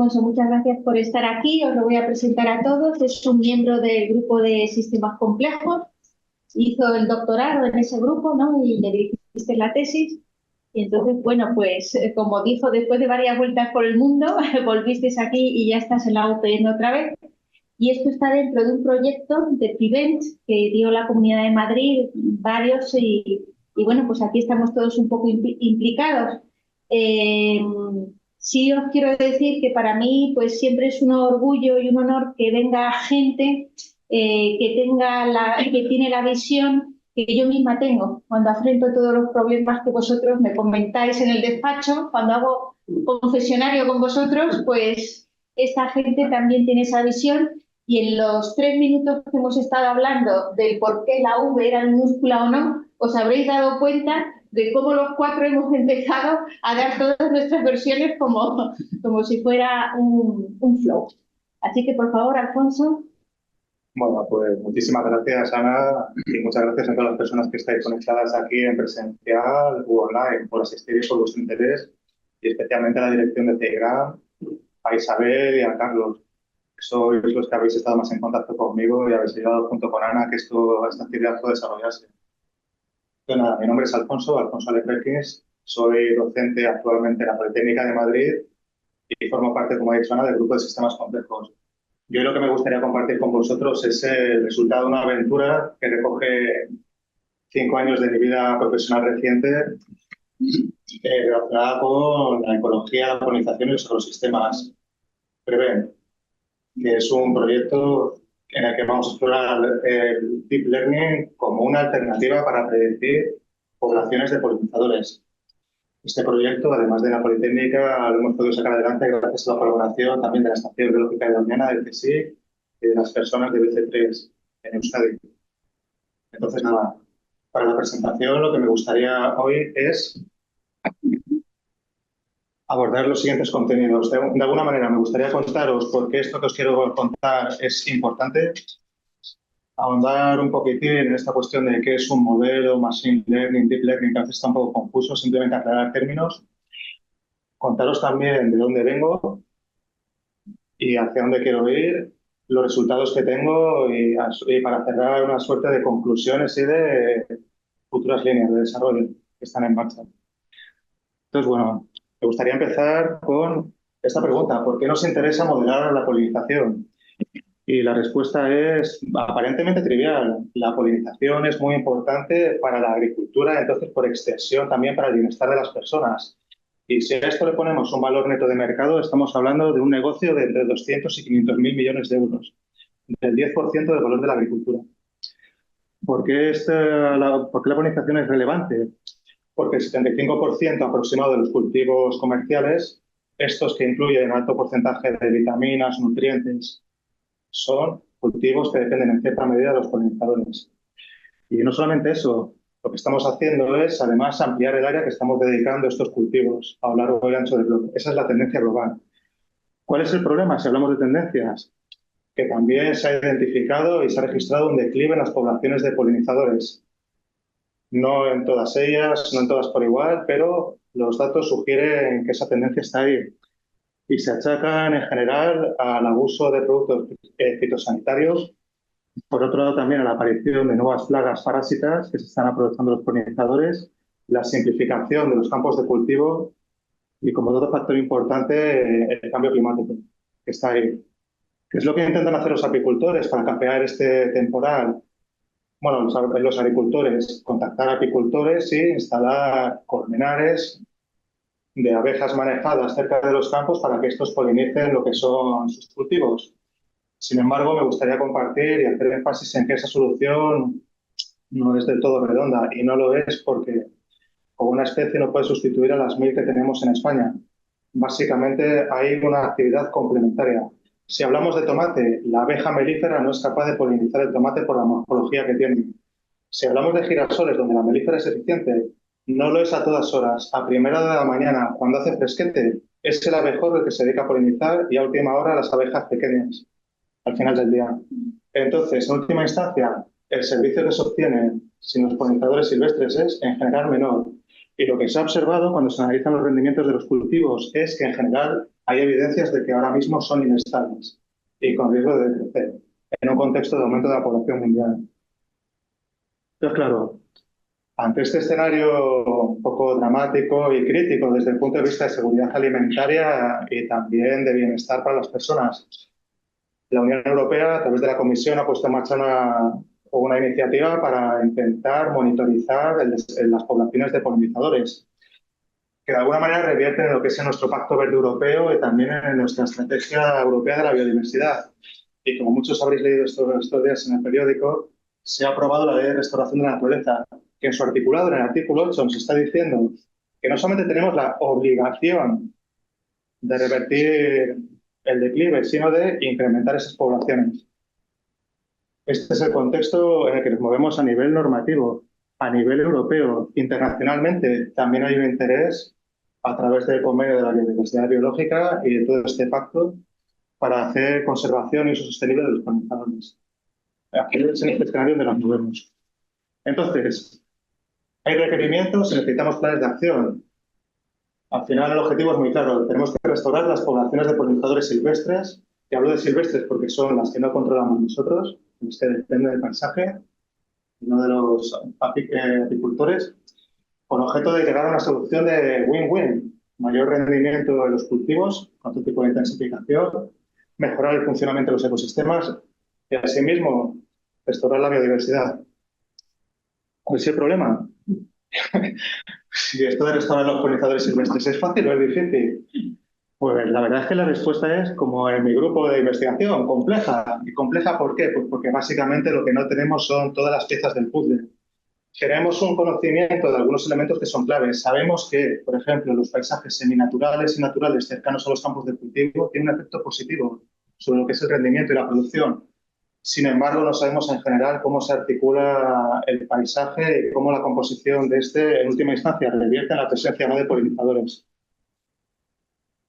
Alfonso, muchas gracias por estar aquí. Os lo voy a presentar a todos. Es un miembro del grupo de sistemas complejos. Hizo el doctorado en ese grupo, ¿no? Y le dirigiste la tesis. Y entonces, bueno, pues como dijo, después de varias vueltas por el mundo, volviste aquí y ya estás en la UPN otra vez. Y esto está dentro de un proyecto de Prevent que dio la Comunidad de Madrid, varios, y bueno, pues aquí estamos todos un poco implicados. Sí os quiero decir que para mí pues siempre es un orgullo y un honor que venga gente que tiene la visión que yo misma tengo cuando afronto todos los problemas que vosotros me comentáis en el despacho, cuando hago confesionario con vosotros, pues esta gente también tiene esa visión. Y en los 3 minutos que hemos estado hablando del por qué la V era minúscula o no, os habréis dado cuenta de cómo los cuatro hemos empezado a dar todas nuestras versiones como si fuera un flow. Así que, por favor, Alfonso. Bueno, pues muchísimas gracias, Ana, y muchas gracias a todas las personas que estáis conectadas aquí en presencial o online por asistir y por vuestro interés, y especialmente a la dirección de CIGRAM, a Isabel y a Carlos, que sois los que habéis estado más en contacto conmigo y habéis ayudado junto con Ana que esta actividad pueda desarrollarse. Bueno, nada, mi nombre es Alfonso Aleperkins, soy docente actualmente en la Politécnica de Madrid y formo parte, como ha dicho Ana, del grupo de sistemas complejos. Yo lo que me gustaría compartir con vosotros es el resultado de una aventura que recoge 5 años de mi vida profesional reciente relacionada con la ecología, la polinización y los ecosistemas. Prevent, que es un proyecto en el que vamos a explorar el Deep Learning como una alternativa para predecir poblaciones de polinizadores. Este proyecto, además de la Politécnica, lo hemos podido sacar adelante gracias a la colaboración también de la Estación Biológica de Doñana, del CSIC, y de las personas de BC3 en Euskadi. Entonces, nada, para la presentación lo que me gustaría hoy es abordar los siguientes contenidos. De alguna manera me gustaría contaros por qué esto que os quiero contar es importante, ahondar un poquitín en esta cuestión de qué es un modelo, machine learning, deep learning, que a veces está un poco confuso, simplemente aclarar términos, contaros también de dónde vengo y hacia dónde quiero ir, los resultados que tengo y para cerrar una suerte de conclusiones y de futuras líneas de desarrollo que están en marcha. Entonces, bueno, me gustaría empezar con esta pregunta: ¿por qué nos interesa modelar la polinización? Y la respuesta es aparentemente trivial. La polinización es muy importante para la agricultura, entonces por extensión también para el bienestar de las personas. Y si a esto le ponemos un valor neto de mercado, estamos hablando de un negocio de entre 200 y 500 mil millones de euros, del 10% del valor de la agricultura. ¿Por qué la polinización es relevante? Porque el 75% aproximado de los cultivos comerciales, estos que incluyen un alto porcentaje de vitaminas, nutrientes, son cultivos que dependen en cierta medida de los polinizadores. Y no solamente eso, lo que estamos haciendo es además ampliar el área que estamos dedicando a estos cultivos a lo largo y ancho del globo. Esa es la tendencia global. ¿Cuál es el problema si hablamos de tendencias? Que también se ha identificado y se ha registrado un declive en las poblaciones de polinizadores. No en todas ellas, no en todas por igual, pero los datos sugieren que esa tendencia está ahí. Y se achacan en general al abuso de productos fitosanitarios. Por otro lado, también a la aparición de nuevas plagas parásitas que se están aprovechando los polinizadores, la simplificación de los campos de cultivo y, como otro factor importante, el cambio climático, que está ahí. ¿Qué es lo que intentan hacer los apicultores para capear este temporal? Bueno, los agricultores, contactar a apicultores y instalar colmenares de abejas manejadas cerca de los campos para que estos polinicen lo que son sus cultivos. Sin embargo, me gustaría compartir y hacer énfasis en que esa solución no es del todo redonda, y no lo es porque como una especie no puede sustituir a las 1000 que tenemos en España. Básicamente hay una actividad complementaria. Si hablamos de tomate, la abeja melífera no es capaz de polinizar el tomate por la morfología que tiene. Si hablamos de girasoles, donde la melífera es eficiente, no lo es a todas horas. A primera hora de la mañana, cuando hace fresquete, es el abejorro el que se dedica a polinizar, y a última hora las abejas pequeñas, al final del día. Entonces, en última instancia, el servicio que se obtiene sin los polinizadores silvestres es en general menor. Y lo que se ha observado cuando se analizan los rendimientos de los cultivos es que en general hay evidencias de que ahora mismo son inestables y con riesgo de crecer en un contexto de aumento de la población mundial. Entonces, claro, ante este escenario un poco dramático y crítico desde el punto de vista de seguridad alimentaria y también de bienestar para las personas, la Unión Europea, a través de la Comisión, ha puesto en marcha una iniciativa para intentar monitorizar las poblaciones de polinizadores, que de alguna manera revierten en lo que es nuestro Pacto Verde Europeo y también en nuestra Estrategia Europea de la Biodiversidad. Y como muchos habréis leído estos días en el periódico, se ha aprobado la Ley de Restauración de la Naturaleza, que en su articulado, en el artículo 8, nos está diciendo que no solamente tenemos la obligación de revertir el declive, sino de incrementar esas poblaciones. Este es el contexto en el que nos movemos a nivel normativo, a nivel europeo. Internacionalmente también hay un interés a través del convenio de la biodiversidad biológica y de todo este pacto para hacer conservación y uso sostenible de los polinizadores. Aquí es en este escenario donde nos movemos. Entonces, hay requerimientos y necesitamos planes de acción. Al final el objetivo es muy claro. Tenemos que restaurar las poblaciones de polinizadores silvestres. Y hablo de silvestres porque son las que no controlamos nosotros, las que dependen del paisaje, no de los apicultores, con objeto de llegar a una solución de win-win, mayor rendimiento de los cultivos, con todo tipo de intensificación, mejorar el funcionamiento de los ecosistemas y, asimismo, restaurar la biodiversidad. ¿Cuál es el problema? Si esto de restaurar los polinizadores silvestres es fácil o es difícil. Pues la verdad es que la respuesta es, como en mi grupo de investigación, compleja. ¿Y compleja por qué? Pues porque básicamente lo que no tenemos son todas las piezas del puzzle. Tenemos un conocimiento de algunos elementos que son claves. Sabemos que, por ejemplo, los paisajes seminaturales y naturales cercanos a los campos de cultivo tienen un efecto positivo sobre lo que es el rendimiento y la producción. Sin embargo, no sabemos en general cómo se articula el paisaje y cómo la composición de este, en última instancia, revierte en la presencia no de polinizadores.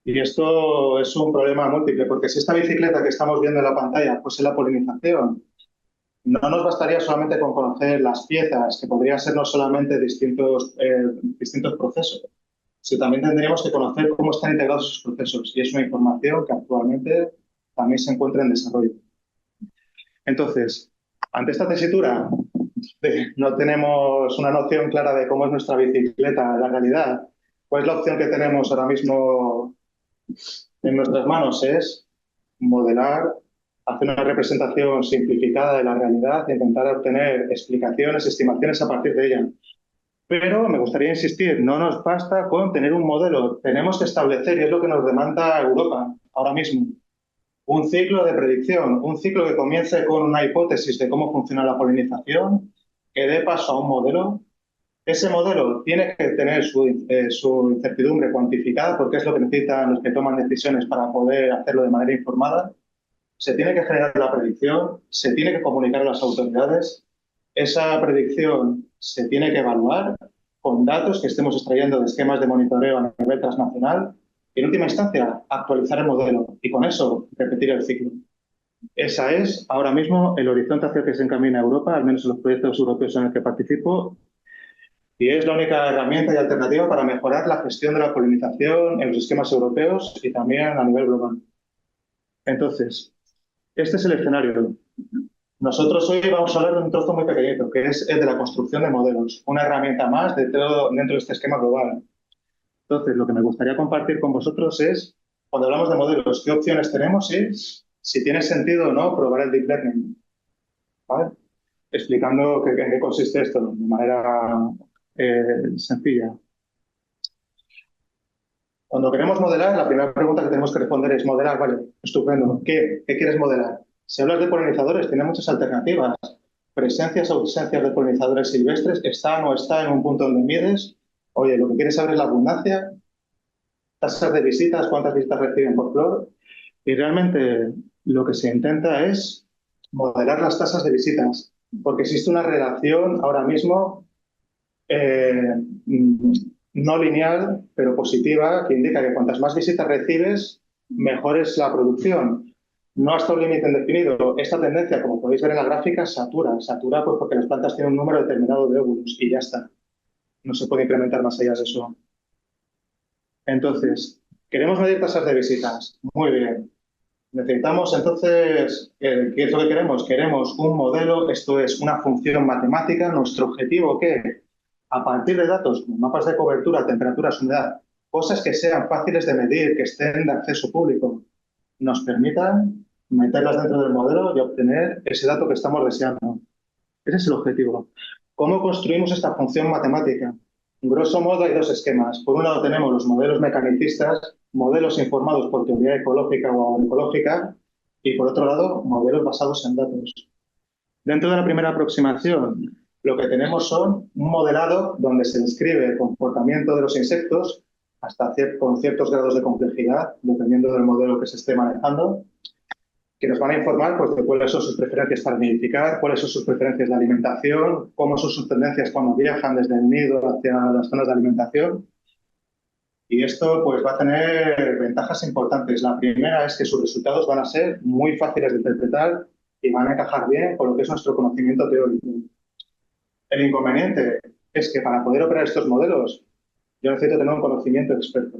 Y esto es un problema múltiple, porque si esta bicicleta que estamos viendo en la pantalla fuese la polinización, no nos bastaría solamente con conocer las piezas, que podrían ser no solamente distintos procesos, sino también tendríamos que conocer cómo están integrados esos procesos. Y es una información que actualmente también se encuentra en desarrollo. Entonces, ante esta tesitura de no tenemos una noción clara de cómo es nuestra bicicleta en la realidad, pues la opción que tenemos ahora mismo en nuestras manos es modelar, hacer una representación simplificada de la realidad e intentar obtener explicaciones, estimaciones a partir de ella. Pero me gustaría insistir, no nos basta con tener un modelo, tenemos que establecer, y es lo que nos demanda Europa ahora mismo, un ciclo de predicción, un ciclo que comience con una hipótesis de cómo funciona la polinización, que dé paso a un modelo. Ese modelo tiene que tener su incertidumbre cuantificada, porque es lo que necesitan los que toman decisiones para poder hacerlo de manera informada. Se tiene que generar la predicción, se tiene que comunicar a las autoridades. Esa predicción se tiene que evaluar con datos que estemos extrayendo de esquemas de monitoreo a nivel transnacional y, en última instancia, actualizar el modelo y con eso repetir el ciclo. Ese es ahora mismo el horizonte hacia el que se encamina Europa, al menos en los proyectos europeos en los que participo, y es la única herramienta y alternativa para mejorar la gestión de la polinización en los esquemas europeos y también a nivel global. Entonces, este es el escenario. Nosotros hoy vamos a hablar de un trozo muy pequeñito, que es el de la construcción de modelos, una herramienta más dentro de este esquema global. Entonces, lo que me gustaría compartir con vosotros es, cuando hablamos de modelos, qué opciones tenemos y si tiene sentido o no probar el deep learning. ¿Vale? Explicando en qué consiste esto de manera sencilla. Cuando queremos modelar, la primera pregunta que tenemos que responder es modelar, vale, estupendo. ¿Qué quieres modelar? Si hablas de polinizadores, tiene muchas alternativas. Presencias o ausencias de polinizadores silvestres, está o no está en un punto donde mides. Oye, lo que quieres saber es la abundancia, tasas de visitas, cuántas visitas reciben por flor. Y realmente lo que se intenta es modelar las tasas de visitas, porque existe una relación ahora mismo no lineal, pero positiva, que indica que cuantas más visitas recibes, mejor es la producción. No hasta un límite indefinido. Esta tendencia, como podéis ver en la gráfica, satura. Satura pues porque las plantas tienen un número determinado de óvulos y ya está. No se puede incrementar más allá de eso. Entonces, Queremos medir tasas de visitas. Muy bien. Necesitamos entonces, ¿qué es lo que queremos? Queremos un modelo, esto es una función matemática. Nuestro objetivo, ¿qué? A partir de datos como mapas de cobertura, temperaturas, humedad, cosas que sean fáciles de medir, que estén de acceso público, nos permitan meterlas dentro del modelo y obtener ese dato que estamos deseando. Ese es el objetivo. ¿Cómo construimos esta función matemática? Grosso modo hay dos esquemas. Por un lado tenemos los modelos mecanicistas, modelos informados por teoría ecológica o agroecológica, y por otro lado, modelos basados en datos. Dentro de la primera aproximación, lo que tenemos son un modelado donde se describe el comportamiento de los insectos con ciertos grados de complejidad, dependiendo del modelo que se esté manejando, que nos van a informar pues, de cuáles son sus preferencias para nidificar, cuáles son sus preferencias de alimentación, cómo son sus tendencias cuando viajan desde el nido hacia las zonas de alimentación. Y esto pues, va a tener ventajas importantes. La primera es que sus resultados van a ser muy fáciles de interpretar y van a encajar bien con lo que es nuestro conocimiento teórico. El inconveniente es que para poder operar estos modelos, yo necesito tener un conocimiento experto,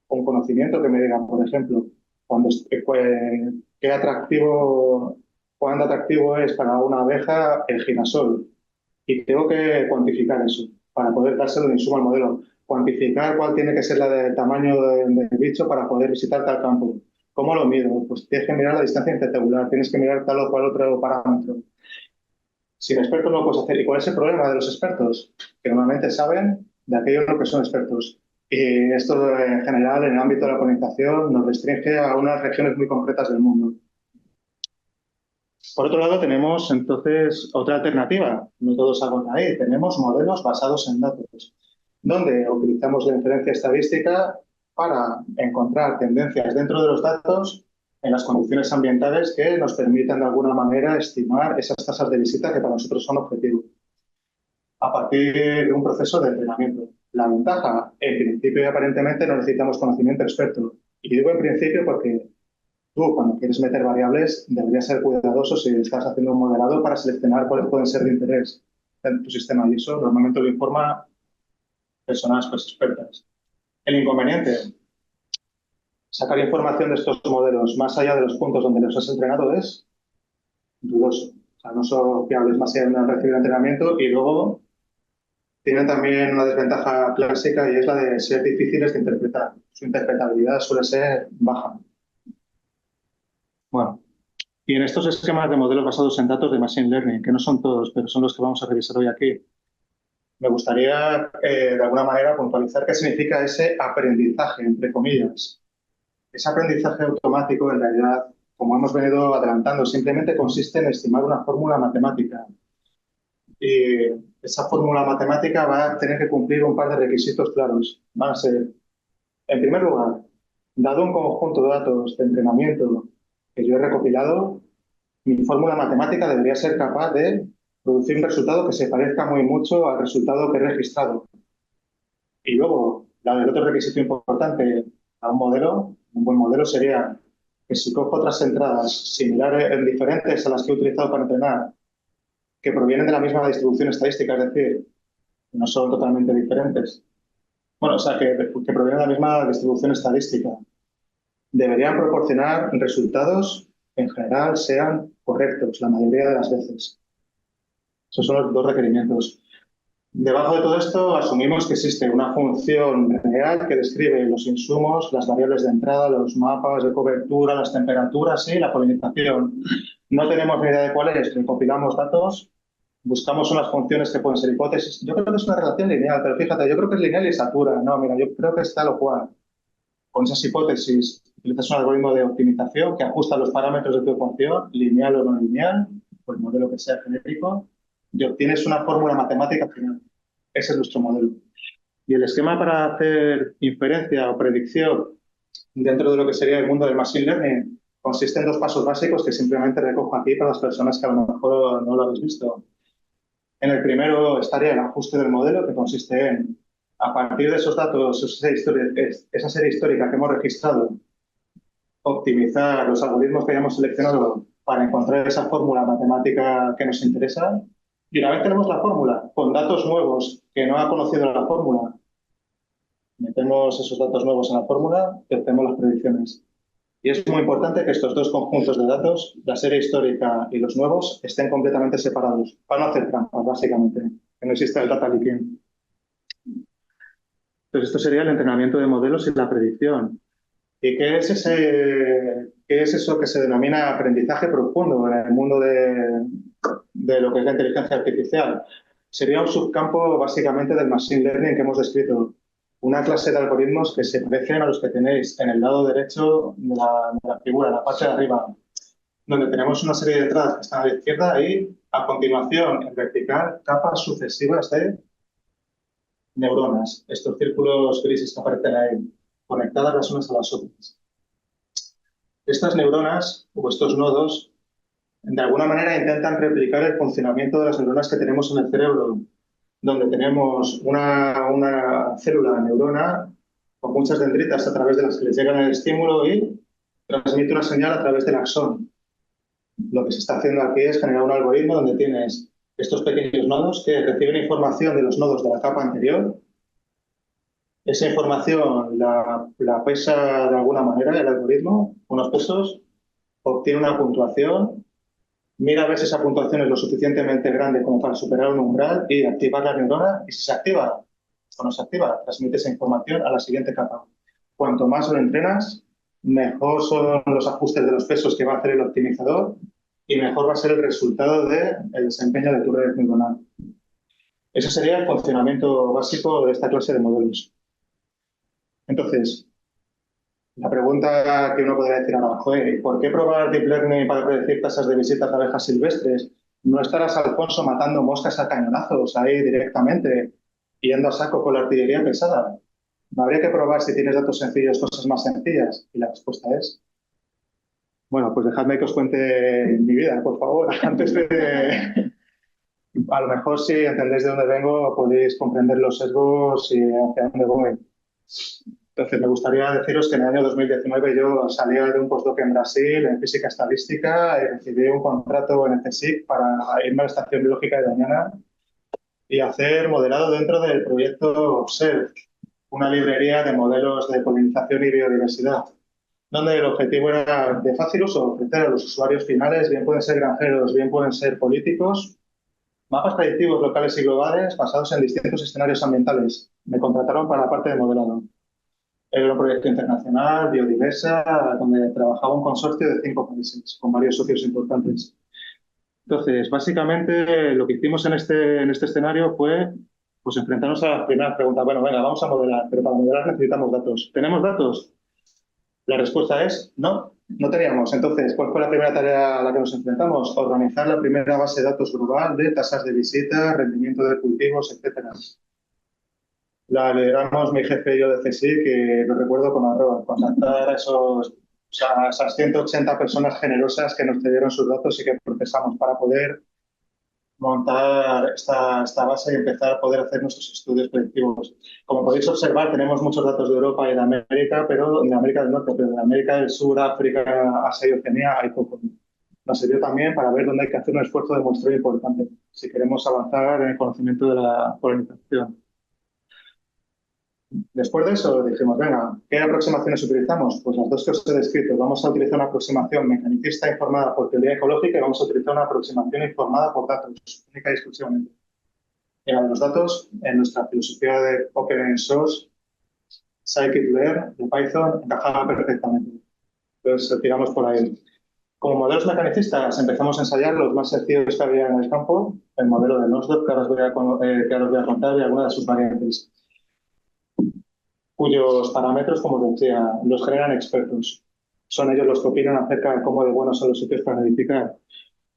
un conocimiento que me diga, por ejemplo, qué atractivo, cuán atractivo es para una abeja el girasol. Y tengo que cuantificar eso para poder dárselo de insumo al modelo. Cuantificar cuál tiene que ser el tamaño del bicho para poder visitar tal campo. ¿Cómo lo mido? Pues tienes que mirar la distancia intertegular, tienes que mirar tal o cual otro parámetro. Sin expertos no lo puedes hacer. ¿Y cuál es el problema de los expertos? Que normalmente saben de aquello en lo que son expertos. Y esto en general en el ámbito de la colonización nos restringe a unas regiones muy concretas del mundo. Por otro lado, tenemos entonces otra alternativa. No todo se agota ahí. Tenemos modelos basados en datos, donde utilizamos la inferencia estadística para encontrar tendencias dentro de los datos en las condiciones ambientales que nos permitan de alguna manera estimar esas tasas de visita que para nosotros son objetivos, a partir de un proceso de entrenamiento. La ventaja, en principio y aparentemente, no necesitamos conocimiento experto. Y digo en principio porque tú, cuando quieres meter variables, deberías ser cuidadoso si estás haciendo un modelado para seleccionar cuáles pueden ser de interés en tu sistema. Y eso normalmente lo informa personas pues, expertas. El inconveniente, sacar información de estos modelos más allá de los puntos donde los has entrenado es dudoso. O sea, no son fiables más allá de una recibir entrenamiento y luego tienen también una desventaja clásica y es la de ser difíciles de interpretar. Su interpretabilidad suele ser baja. Bueno, y en estos esquemas de modelos basados en datos de Machine Learning, que no son todos, pero son los que vamos a revisar hoy aquí, me gustaría de alguna manera puntualizar qué significa ese aprendizaje, entre comillas. Ese aprendizaje automático, en realidad, como hemos venido adelantando, simplemente consiste en estimar una fórmula matemática. Y esa fórmula matemática va a tener que cumplir un par de requisitos claros. Van a ser, en primer lugar, dado un conjunto de datos de entrenamiento que yo he recopilado, mi fórmula matemática debería ser capaz de producir un resultado que se parezca muy mucho al resultado que he registrado. Y luego, el otro requisito importante a un buen modelo sería que si cojo otras entradas similares, diferentes a las que he utilizado para entrenar, que provienen de la misma distribución estadística, es decir, no son totalmente diferentes. Bueno, o sea, que provienen de la misma distribución estadística. Deberían proporcionar resultados que en general sean correctos la mayoría de las veces. Esos son los dos requerimientos. Debajo de todo esto asumimos que existe una función real que describe los insumos, las variables de entrada, los mapas de cobertura, las temperaturas y la polinización. No tenemos ni idea de cuál es, recopilamos datos, buscamos unas funciones que pueden ser hipótesis. Yo creo que es una relación lineal, pero fíjate, yo creo que es lineal y satura. No, mira, yo creo que es tal o cual. Con esas hipótesis utilizas un algoritmo de optimización que ajusta los parámetros de tu ecuación, lineal o no lineal, o el modelo que sea genérico, y obtienes una fórmula matemática final. Ese es nuestro modelo. Y el esquema para hacer inferencia o predicción dentro de lo que sería el mundo del Machine Learning consiste en dos pasos básicos que simplemente recojo aquí para las personas que a lo mejor no lo habéis visto. En el primero estaría el ajuste del modelo, que consiste en, a partir de esos datos, esa serie histórica que hemos registrado, optimizar los algoritmos que hayamos seleccionado para encontrar esa fórmula matemática que nos interesa. Y una vez tenemos la fórmula, con datos nuevos que no ha conocido la fórmula, metemos esos datos nuevos en la fórmula y obtenemos las predicciones. Y es muy importante que estos dos conjuntos de datos, la serie histórica y los nuevos, estén completamente separados, para no hacer trampas, básicamente, que no exista el data leaking. Entonces, esto sería el entrenamiento de modelos y la predicción. ¿Y qué es eso que se denomina aprendizaje profundo en el mundo de lo que es la inteligencia artificial? Sería un subcampo básicamente del machine learning que hemos descrito. Una clase de algoritmos que se parecen a los que tenéis en el lado derecho de la figura, en la parte de arriba, donde tenemos una serie de entradas que están a la izquierda y a continuación, en vertical, capas sucesivas de neuronas, estos círculos grises que aparecen ahí, conectadas las unas a las otras. Estas neuronas o estos nodos, de alguna manera intentan replicar el funcionamiento de las neuronas que tenemos en el cerebro, donde tenemos una célula neurona con muchas dendritas a través de las que les llega el estímulo y transmite una señal a través del axón. Lo que se está haciendo aquí es generar un algoritmo donde tienes estos pequeños nodos que reciben información de los nodos de la capa anterior. Esa información la pesa de alguna manera el algoritmo, unos pesos, obtiene una puntuación, mira a ver si esa puntuación es lo suficientemente grande como para superar un umbral y activar la neurona. Y si se activa o no se activa, transmite esa información a la siguiente capa. Cuanto más lo entrenas, mejor son los ajustes de los pesos que va a hacer el optimizador y mejor va a ser el resultado del desempeño de tu red neuronal. Ese sería el funcionamiento básico de esta clase de modelos. Entonces, la pregunta que uno podría decir ahora, joder, ¿por qué probar Deep Learning para predecir tasas de visitas de abejas silvestres? ¿No estarás, Alfonso, matando moscas a cañonazos ahí directamente, yendo a saco con la artillería pesada? ¿No habría que probar si tienes datos sencillos, cosas más sencillas? Y la respuesta es, bueno, pues dejadme que os cuente mi vida, por favor, antes de... A lo mejor si entendéis de dónde vengo, podéis comprender los sesgos y hacia dónde voy. Entonces, me gustaría deciros que en el año 2019 yo salía de un postdoc en Brasil en física estadística y recibí un contrato en el CSIC para irme a la Estación Biológica de Doñana y hacer modelado dentro del proyecto OBSERVE, una librería de modelos de polinización y biodiversidad, donde el objetivo era de fácil uso, ofrecer a los usuarios finales, bien pueden ser granjeros, bien pueden ser políticos, mapas predictivos locales y globales basados en distintos escenarios ambientales. Me contrataron para la parte de modelado. Era un proyecto internacional, biodiversa, donde trabajaba un consorcio de 5 países, con varios socios importantes. Entonces, básicamente, lo que hicimos en este escenario fue pues, enfrentarnos a las primeras preguntas. Bueno, venga, vamos a modelar, pero para modelar necesitamos datos. ¿Tenemos datos? La respuesta es no, no teníamos. Entonces, ¿cuál fue la primera tarea a la que nos enfrentamos? Organizar la primera base de datos global de tasas de visita, rendimiento de cultivos, etcétera. La lideramos mi jefe y yo de CSI, que lo recuerdo con horror, contactar a esas 180 personas generosas que nos cedieron sus datos y que procesamos para poder montar esta base y empezar a poder hacer nuestros estudios predictivos. Como podéis observar, tenemos muchos datos de Europa y de América, pero de América del Norte, pero de América del Sur, África, Asia y Oceanía hay poco. Nos sirvió también para ver dónde hay que hacer un esfuerzo de muestreo importante si queremos avanzar en el conocimiento de la polinización. Después de eso dijimos, venga, ¿qué aproximaciones utilizamos? Pues las dos que os he descrito. Vamos a utilizar una aproximación mecanicista informada por teoría ecológica y vamos a utilizar una aproximación informada por datos, única y exclusivamente. Los datos, en nuestra filosofía de Open Source, Scikit-learn de Python, encajaba perfectamente. Entonces, tiramos por ahí. Como modelos mecanicistas, empezamos a ensayar los más sencillos que había en el campo, el modelo de Nosdorf, que ahora os voy a contar, y algunas de sus variantes, cuyos parámetros, como os decía, los generan expertos. Son ellos los que opinan acerca de cómo de buenos son los sitios para edificar.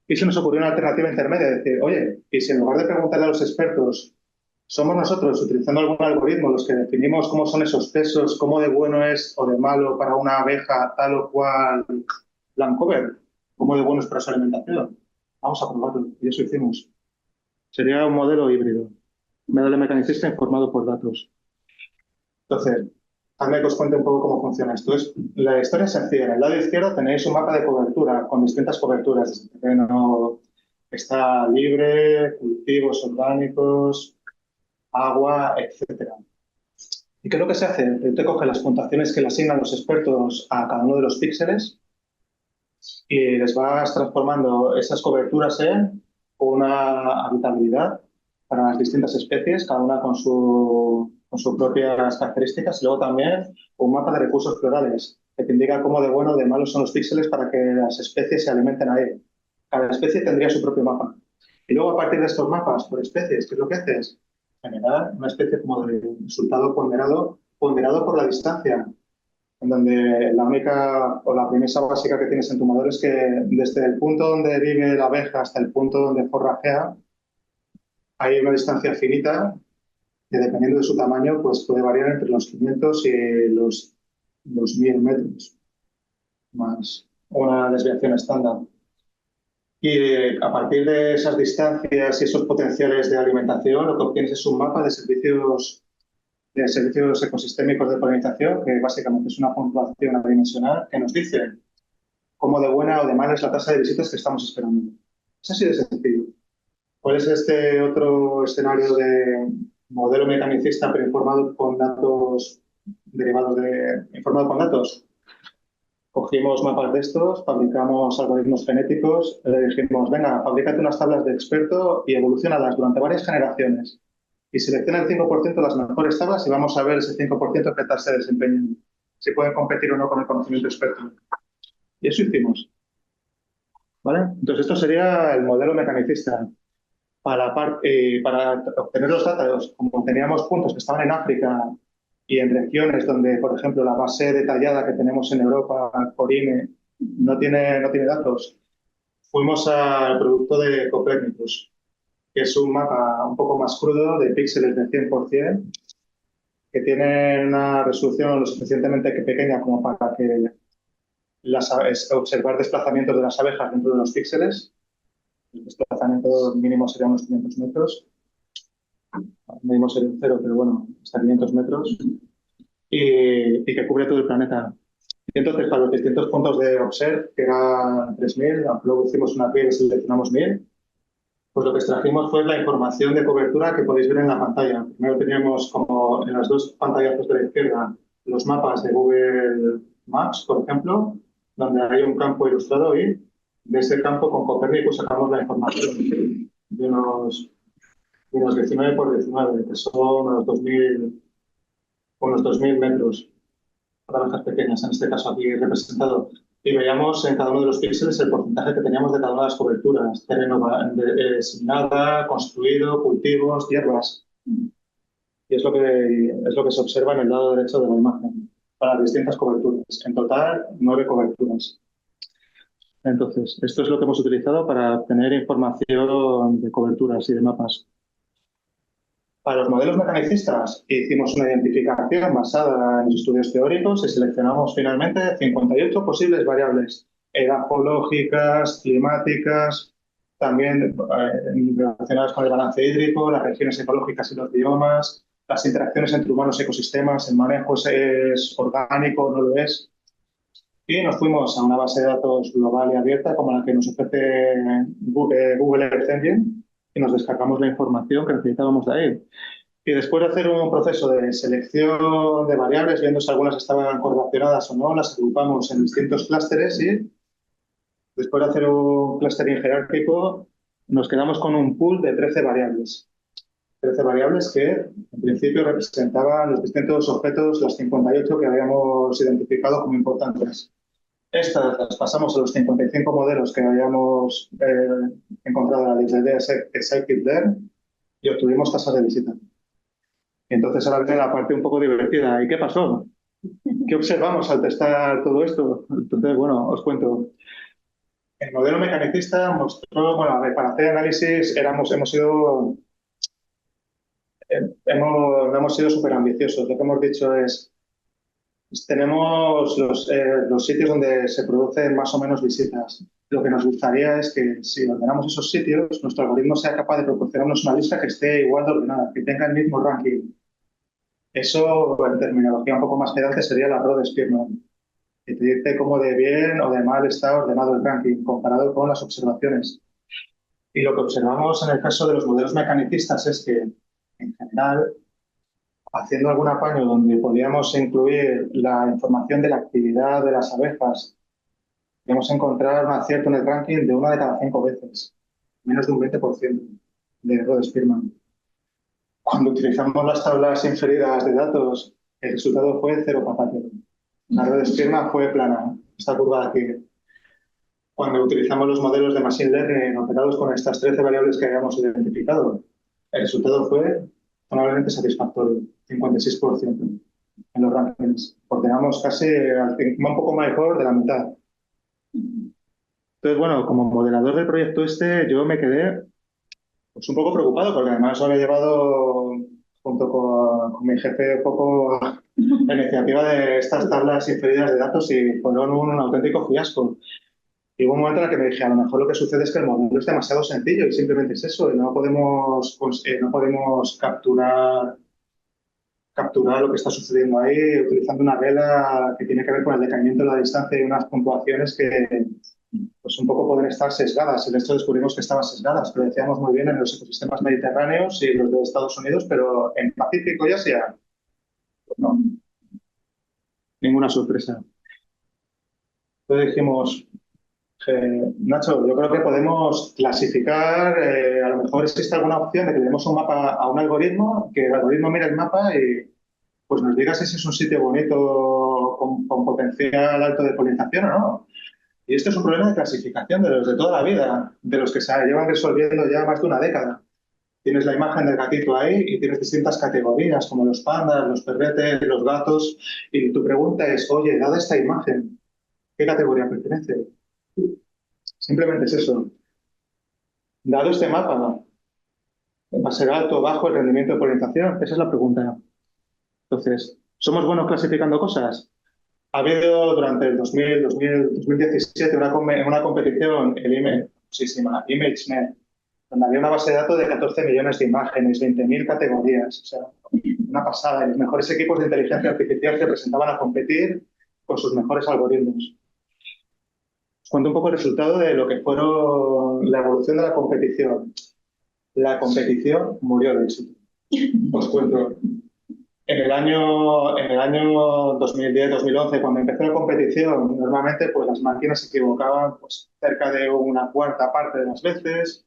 Y se nos ocurrió una alternativa intermedia, decir, oye, y si en lugar de preguntarle a los expertos, somos nosotros, utilizando algún algoritmo, los que definimos cómo son esos pesos, cómo de bueno es o de malo para una abeja tal o cual Blancover, cómo de bueno es para su alimentación. Vamos a probarlo, y eso hicimos. Sería un modelo híbrido, modelo mecanicista informado por datos. Entonces, déjame que os cuente un poco cómo funciona esto. La historia es sencilla. En el lado izquierdo tenéis un mapa de cobertura con distintas coberturas. El terreno está libre, cultivos orgánicos, agua, etcétera. ¿Y qué es lo que se hace? Te coge las puntuaciones que le asignan los expertos a cada uno de los píxeles y les vas transformando esas coberturas en una habitabilidad para las distintas especies, cada una con sus propias características, y luego también un mapa de recursos florales que te indica cómo de bueno o de malo son los píxeles para que las especies se alimenten ahí. Cada especie tendría su propio mapa. Y luego, a partir de estos mapas por especies, ¿qué es lo que haces? Generar una especie como de resultado ponderado por la distancia, en donde la única o la premisa básica que tienes en tu modelo es que desde el punto donde vive la abeja hasta el punto donde forrajea hay una distancia finita que, dependiendo de su tamaño, pues puede variar entre los 500 y los 1000 metros, más una desviación estándar. Y a partir de esas distancias y esos potenciales de alimentación, lo que obtienes es un mapa de servicios ecosistémicos de polinización, que básicamente es una puntuación adimensional que nos dice cómo de buena o de mala es la tasa de visitas que estamos esperando. Es así de sencillo. ¿Cuál es este otro escenario de modelo mecanicista pero informado con datos derivados informado con datos? Cogimos mapas de estos, fabricamos algoritmos genéticos, le dijimos, venga, fabrícate unas tablas de experto y evolucionalas durante varias generaciones. Y selecciona el 5% de las mejores tablas y vamos a ver ese 5% qué tal se desempeñan, si pueden competir o no con el conocimiento experto. Y eso hicimos. ¿Vale? Entonces, esto sería el modelo mecanicista. Para obtener los datos, como teníamos puntos que estaban en África y en regiones donde, por ejemplo, la base detallada que tenemos en Europa, Corine, no tiene datos, fuimos al producto de Copernicus, que es un mapa un poco más crudo de píxeles de 100%, que tiene una resolución lo suficientemente pequeña como para que observar desplazamientos de las abejas dentro de los píxeles. El desplazamiento mínimo sería unos 500 metros. Mínimo sería un cero, pero bueno, hasta 500 metros. Y que cubre todo el planeta. Y entonces, para los distintos puntos de Observe, que eran 3000, luego hicimos una prueba y seleccionamos 1000, pues lo que extrajimos fue la información de cobertura que podéis ver en la pantalla. Primero teníamos, como en las dos pantallas de la izquierda, los mapas de Google Maps, por ejemplo, donde hay un campo ilustrado y de ese campo con Copernicus sacamos la información de unos 19 por 19, que son unos 2000 metros para abejas pequeñas, en este caso aquí representado. Y veíamos en cada uno de los píxeles el porcentaje que teníamos de cada una de las coberturas: terreno sin nada, construido, cultivos, hierbas. Y es lo que se observa en el lado derecho de la imagen, para las distintas coberturas. En total, 9 coberturas. Entonces, esto es lo que hemos utilizado para obtener información de coberturas y de mapas. Para los modelos mecanicistas hicimos una identificación basada en los estudios teóricos y seleccionamos finalmente 58 posibles variables edafológicas, climáticas, también relacionadas con el balance hídrico, las regiones ecológicas y los biomas, las interacciones entre humanos y ecosistemas, el manejo es orgánico, no lo es. Y nos fuimos a una base de datos global y abierta como la que nos ofrece Google Earth Engine, y nos descargamos la información que necesitábamos de ahí. Y después de hacer un proceso de selección de variables, viendo si algunas estaban correlacionadas o no, las agrupamos en distintos clústeres y después de hacer un clustering jerárquico, nos quedamos con un pool de 13 variables. 13 variables que en principio representaban los distintos objetos, las 58 que habíamos identificado como importantes. Estas las pasamos a los 55 modelos que habíamos encontrado en la librería de Scikit-learn y obtuvimos tasas de visita. Y entonces ahora viene la parte un poco divertida. ¿Y qué pasó? ¿Qué observamos al testar todo esto? Entonces, bueno, os cuento. El modelo mecanicista mostró, bueno, a ver, para hacer análisis no hemos sido súper ambiciosos. Lo que hemos dicho es, tenemos los sitios donde se producen más o menos visitas. Lo que nos gustaría es que si ordenamos esos sitios, nuestro algoritmo sea capaz de proporcionarnos una lista que esté igual de ordenada, que tenga el mismo ranking. Eso, en terminología un poco más pedante, sería la Rho de Spearman, que te dice cómo de bien o de mal está ordenado el ranking comparado con las observaciones. Y lo que observamos en el caso de los modelos mecanicistas es que, en general, haciendo algún apaño donde podíamos incluir la información de la actividad de las abejas, podíamos encontrar un acierto en el ranking de 1 de cada 5 veces, menos de un 20% de error de Spearman. Cuando utilizamos las tablas inferidas de datos, el resultado fue cero patatero. La red de Spearman fue plana, esta curva de aquí. Cuando utilizamos los modelos de Machine Learning operados con estas 13 variables que habíamos identificado, el resultado fue razonablemente satisfactorio, 56% en los rankings. Ordenamos casi un poco mejor de la mitad. Entonces, bueno, como moderador del proyecto yo me quedé pues, un poco preocupado, porque además lo había llevado junto con mi jefe un poco la iniciativa de estas tablas inferidas de datos y fueron un auténtico fiasco. Y hubo un momento en el que me dije, a lo mejor lo que sucede es que el modelo es demasiado sencillo y simplemente es eso, y no podemos capturar lo que está sucediendo ahí utilizando una regla que tiene que ver con el decaimiento de la distancia y unas puntuaciones que pues un poco pueden estar sesgadas. Y de hecho descubrimos que estaban sesgadas, pero decíamos muy bien en los ecosistemas mediterráneos y los de Estados Unidos, pero en Pacífico y Asia, pues no, ninguna sorpresa. Entonces dijimos, Nacho, yo creo que podemos clasificar, a lo mejor existe alguna opción de que le demos un mapa a un algoritmo, que el algoritmo mire el mapa y pues nos diga si ese es un sitio bonito con potencial alto de polinización o no. Y esto es un problema de clasificación de los de toda la vida, de los que se llevan resolviendo ya más de una década. Tienes la imagen del gatito ahí y tienes distintas categorías, como los pandas, los perretes, los gatos, y tu pregunta es, oye, dada esta imagen, ¿qué categoría pertenece? Simplemente es eso. Dado este mapa, ¿va a ser alto o bajo el rendimiento de polinización? Esa es la pregunta. Entonces, ¿somos buenos clasificando cosas? Ha habido durante el 2017 una competición, sí, se llama ImageNet, donde había una base de datos de 14 millones de imágenes, 20.000 categorías, o sea, una pasada. Y los mejores equipos de inteligencia artificial se presentaban a competir con sus mejores algoritmos. Os cuento un poco el resultado de lo que fueron la evolución de la competición. La competición murió de éxito. Os cuento. En el año 2010-2011, cuando empezó la competición, normalmente pues, las máquinas se equivocaban pues, cerca de una cuarta parte de las veces.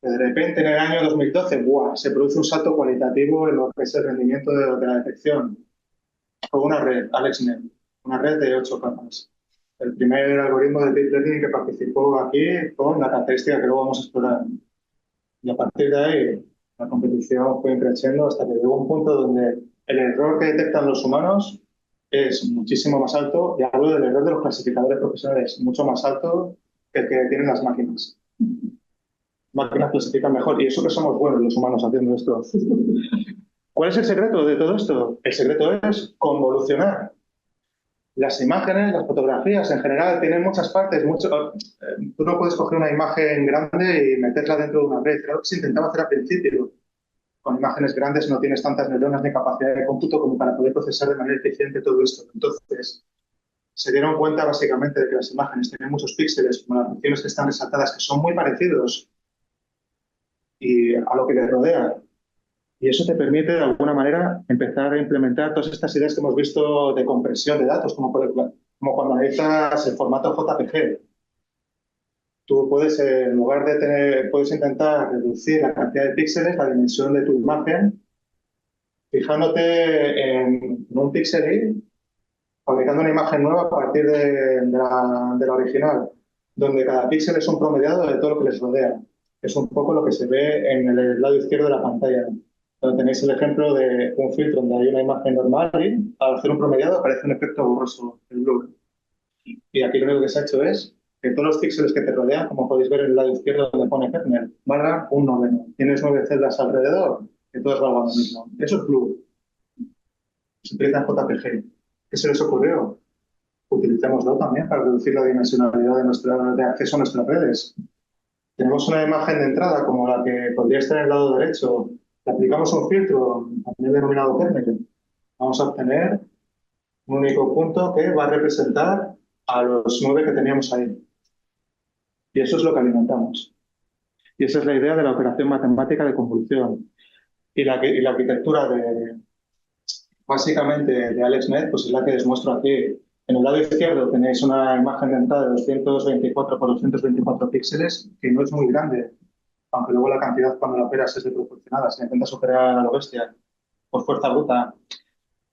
De repente, en el año 2012, ¡buah!, se produce un salto cualitativo en lo que es el rendimiento de la detección. Fue una red, AlexNet, una red de 8 capas. El primer algoritmo de Deep Learning que participó aquí con la característica que luego vamos a explorar. Y a partir de ahí, la competición fue creciendo hasta que llegó un punto donde el error que detectan los humanos es muchísimo más alto, y hablo del error de los clasificadores profesionales, mucho más alto que el que tienen las máquinas. Máquinas clasifican mejor, y eso que somos buenos los humanos haciendo esto. ¿Cuál es el secreto de todo esto? El secreto es convolucionar. Las imágenes, las fotografías en general tienen muchas partes. Tú no puedes coger una imagen grande y meterla dentro de una red. Claro que se intentaba hacer al principio. Con imágenes grandes no tienes tantas neuronas ni capacidad de cómputo como para poder procesar de manera eficiente todo esto. Entonces, se dieron cuenta básicamente de que las imágenes tienen muchos píxeles, como las regiones que están resaltadas, que son muy parecidos y a lo que les rodea. Y eso te permite, de alguna manera, empezar a implementar todas estas ideas que hemos visto de compresión de datos, como cuando analizas el formato JPG. Tú puedes, en lugar de puedes intentar reducir la cantidad de píxeles, la dimensión de tu imagen, fijándote en un píxel y fabricando una imagen nueva a partir de la original, donde cada píxel es un promediado de todo lo que les rodea. Es un poco lo que se ve en el lado izquierdo de la pantalla, donde tenéis el ejemplo de un filtro donde hay una imagen normal y al hacer un promediado aparece un efecto borroso, el blur. Y aquí lo único que se ha hecho es que todos los píxeles que te rodean, como podéis ver en el lado izquierdo donde pone kernel, valgan un noveno. Tienes 9 celdas alrededor, que todas valgan lo mismo. Eso es blur. Se utiliza en JPG. ¿Qué se les ocurrió? Utilicémoslo también para reducir la dimensionalidad de acceso a nuestras redes. Tenemos una imagen de entrada como la que podría estar en el lado derecho. Le aplicamos un filtro, también denominado kernel. Vamos a obtener un único punto que va a representar a los 9 que teníamos ahí. Y eso es lo que alimentamos. Y esa es la idea de la operación matemática de convolución y la arquitectura básicamente de AlexNet, pues es la que les muestro aquí. En el lado izquierdo tenéis una imagen de entrada de 224 por 224 píxeles, que no es muy grande, aunque luego la cantidad cuando la operas es desproporcionada. Si intentas operar a lo bestia por fuerza bruta,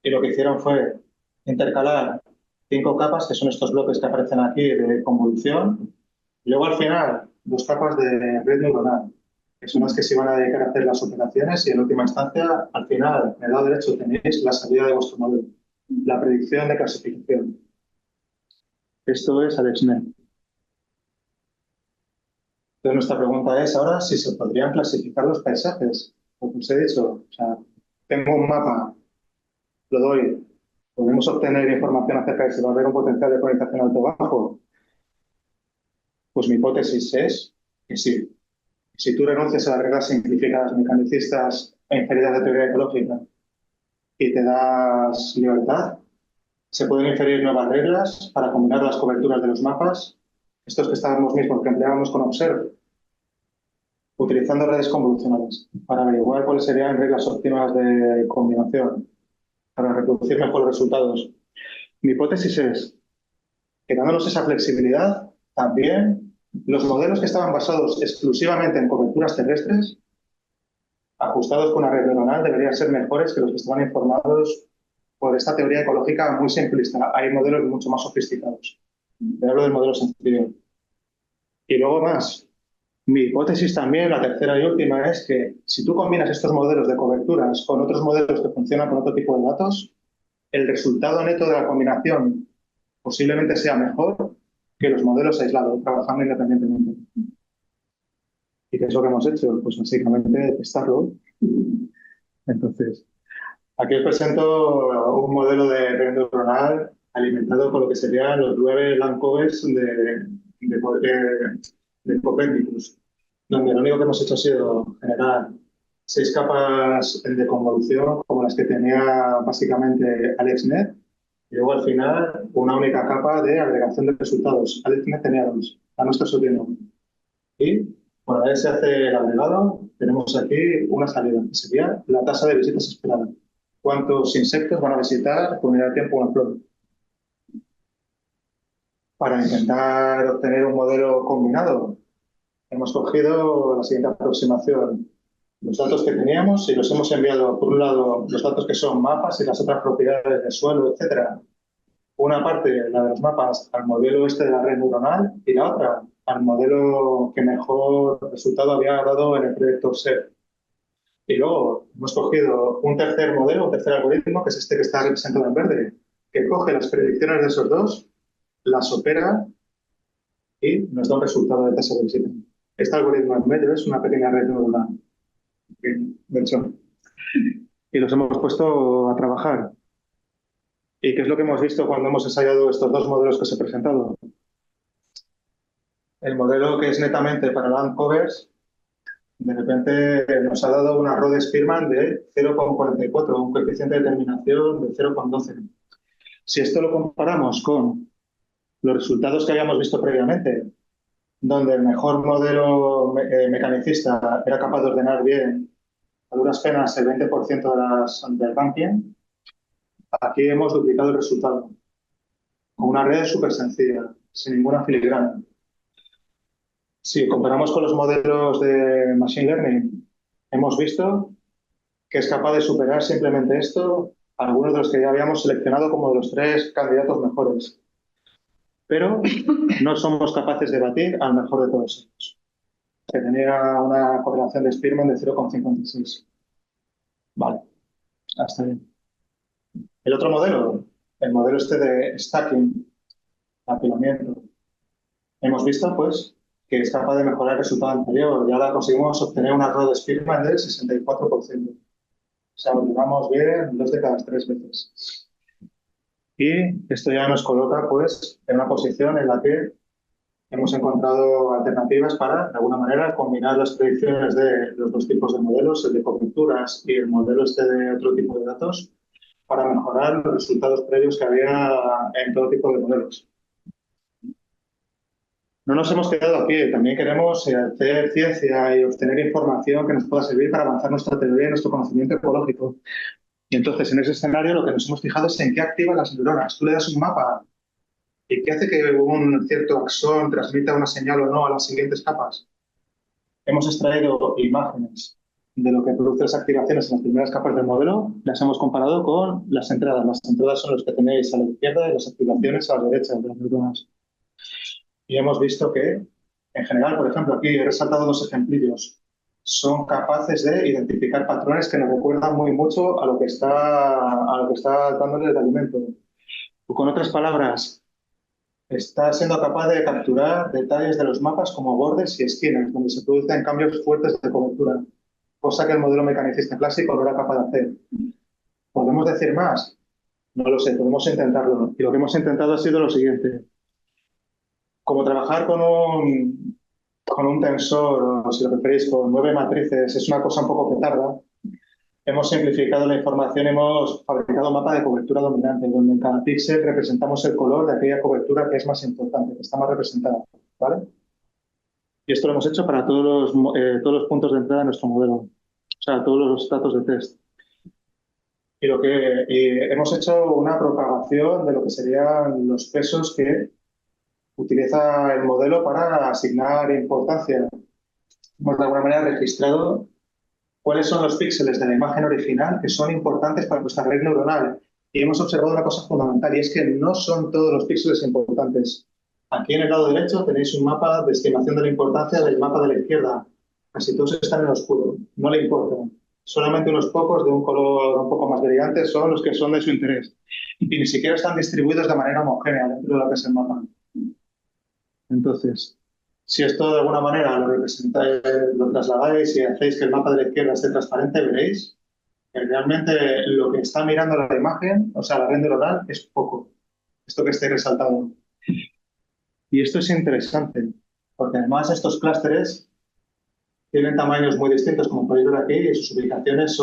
y lo que hicieron fue intercalar 5 capas, que son estos bloques que aparecen aquí de convolución, y luego al final 2 capas de red neuronal, que son las que se van a dedicar a hacer las operaciones y en última instancia, al final, en el lado derecho tenéis la salida de vuestro modelo, la predicción de clasificación. Esto es AlexNet. Entonces nuestra pregunta es ahora si se podrían clasificar los paisajes. Como os he dicho, o sea, tengo un mapa, lo doy, podemos obtener información acerca de si va a haber un potencial de polarización alto-bajo. Pues mi hipótesis es que sí. Si tú renuncias a las reglas simplificadas, mecanicistas e inferidas de teoría ecológica y te das libertad, se pueden inferir nuevas reglas para combinar las coberturas de los mapas, estos que estábamos mismos, que empleábamos con Observe, utilizando redes convolucionales para averiguar cuáles serían reglas óptimas de combinación para reproducir mejor los resultados. Mi hipótesis es que dándonos esa flexibilidad, también los modelos que estaban basados exclusivamente en coberturas terrestres, ajustados con una red neuronal, deberían ser mejores que los que estaban informados por esta teoría ecológica muy simplista. Hay modelos mucho más sofisticados. Te hablo del modelo sencillo. Y luego más, mi hipótesis también, la tercera y última, es que si tú combinas estos modelos de coberturas con otros modelos que funcionan con otro tipo de datos, el resultado neto de la combinación posiblemente sea mejor que los modelos aislados, trabajando independientemente. ¿Y qué es lo que hemos hecho? Pues básicamente testarlo. Entonces, aquí os presento un modelo de red neuronal alimentado con lo que serían los 9 Langkovers de Copernicus, donde lo único que hemos hecho ha sido generar 6 capas de convolución, como las que tenía básicamente AlexNet, y luego al final una única capa de agregación de resultados. AlexNet tenía 2, la nuestra solo tiene 1. Y una vez se hace el agregado, tenemos aquí una salida, que sería la tasa de visitas esperada. ¿Cuántos insectos van a visitar por unidad de tiempo una flor? Para intentar obtener un modelo combinado, hemos cogido la siguiente aproximación. Los datos que teníamos y los hemos enviado, por un lado, los datos que son mapas y las otras propiedades del suelo, etcétera. Una parte, la de los mapas, al modelo este de la red neuronal y la otra al modelo que mejor resultado había dado en el proyecto Observe. Y luego hemos cogido un tercer modelo, un tercer algoritmo, que es este que está representado en verde, que coge las predicciones de esos dos, las opera y nos da un resultado de tasa de visita. Este algoritmo en medio es una pequeña red neuronal. De hecho, y los hemos puesto a trabajar. ¿Y qué es lo que hemos visto cuando hemos ensayado estos dos modelos que os he presentado? El modelo que es netamente para land covers, de repente nos ha dado una Rho de Spearman de 0,44, un coeficiente de determinación de 0,12. Si esto lo comparamos con los resultados que habíamos visto previamente, donde el mejor modelo mecanicista era capaz de ordenar bien, a duras penas, el 20% del ranking, aquí hemos duplicado el resultado, con una red súper sencilla, sin ninguna filigrana. Si comparamos con los modelos de Machine Learning, hemos visto que es capaz de superar simplemente esto a algunos de los que ya habíamos seleccionado como de los 3 candidatos mejores. Pero no somos capaces de batir al mejor de todos ellos, que tenía una correlación de Spearman de 0,56. Vale, hasta bien. El otro modelo, el modelo este de stacking, apilamiento, hemos visto pues que es capaz de mejorar el resultado anterior y ahora conseguimos obtener una Rho de Spearman del 64%. O sea, ordenamos bien 2 de cada 3 veces. Y esto ya nos coloca pues en una posición en la que hemos encontrado alternativas para, de alguna manera, combinar las predicciones de los dos tipos de modelos, el de coberturas y el modelo este de otro tipo de datos, para mejorar los resultados previos que había en todo tipo de modelos. No nos hemos quedado aquí, también queremos hacer ciencia y obtener información que nos pueda servir para avanzar nuestra teoría y nuestro conocimiento ecológico. Y entonces, en ese escenario, lo que nos hemos fijado es en qué activa las neuronas. Tú le das un mapa y qué hace que un cierto axón transmita una señal o no a las siguientes capas. Hemos extraído imágenes de lo que produce las activaciones en las primeras capas del modelo, las hemos comparado con las entradas. Las entradas son las que tenéis a la izquierda y las activaciones a la derecha de las neuronas. Y hemos visto que, en general, por ejemplo, aquí he resaltado dos ejemplillos. Son capaces de identificar patrones que nos recuerdan muy mucho a lo que está dándole el alimento. O con otras palabras, está siendo capaz de capturar detalles de los mapas como bordes y esquinas, donde se producen cambios fuertes de cobertura, cosa que el modelo mecanicista clásico no era capaz de hacer. ¿Podemos decir más? No lo sé, podemos intentarlo. Y lo que hemos intentado ha sido lo siguiente. Como trabajar con un tensor, o si lo preferís, con 9 matrices, es una cosa un poco petarda, hemos simplificado la información, hemos fabricado un mapa de cobertura dominante, donde en cada píxel representamos el color de aquella cobertura que es más importante, que está más representada, ¿vale? Y esto lo hemos hecho para todos los puntos de entrada de nuestro modelo, o sea, todos los datos de test. Y hemos hecho una propagación de lo que serían los pesos que utiliza el modelo para asignar importancia. Hemos de alguna manera registrado cuáles son los píxeles de la imagen original que son importantes para nuestra red neuronal. Y hemos observado una cosa fundamental, y es que no son todos los píxeles importantes. Aquí en el lado derecho tenéis un mapa de estimación de la importancia del mapa de la izquierda. Casi todos están en oscuro, no le importan. Solamente unos pocos de un color un poco más brillante son los que son de su interés. Y ni siquiera están distribuidos de manera homogénea dentro de lo que es el mapa. Entonces, si esto de alguna manera lo representáis, lo trasladáis y hacéis que el mapa de la izquierda esté transparente, veréis que realmente lo que está mirando la imagen, o sea, la red neuronal, es poco. Esto que esté resaltado. Y esto es interesante, porque además estos clústeres tienen tamaños muy distintos, como podéis ver aquí, y sus ubicaciones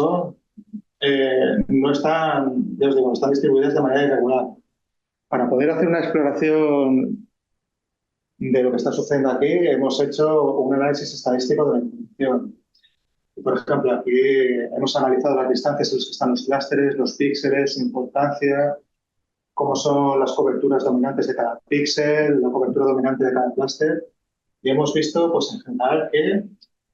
no están, ya os digo, están distribuidas de manera irregular. Para poder hacer una exploración de lo que está sucediendo aquí, hemos hecho un análisis estadístico de la información. Por ejemplo, aquí hemos analizado las distancias en las que están los clústeres, los píxeles, su importancia, cómo son las coberturas dominantes de cada píxel, la cobertura dominante de cada clúster, y hemos visto, pues en general, que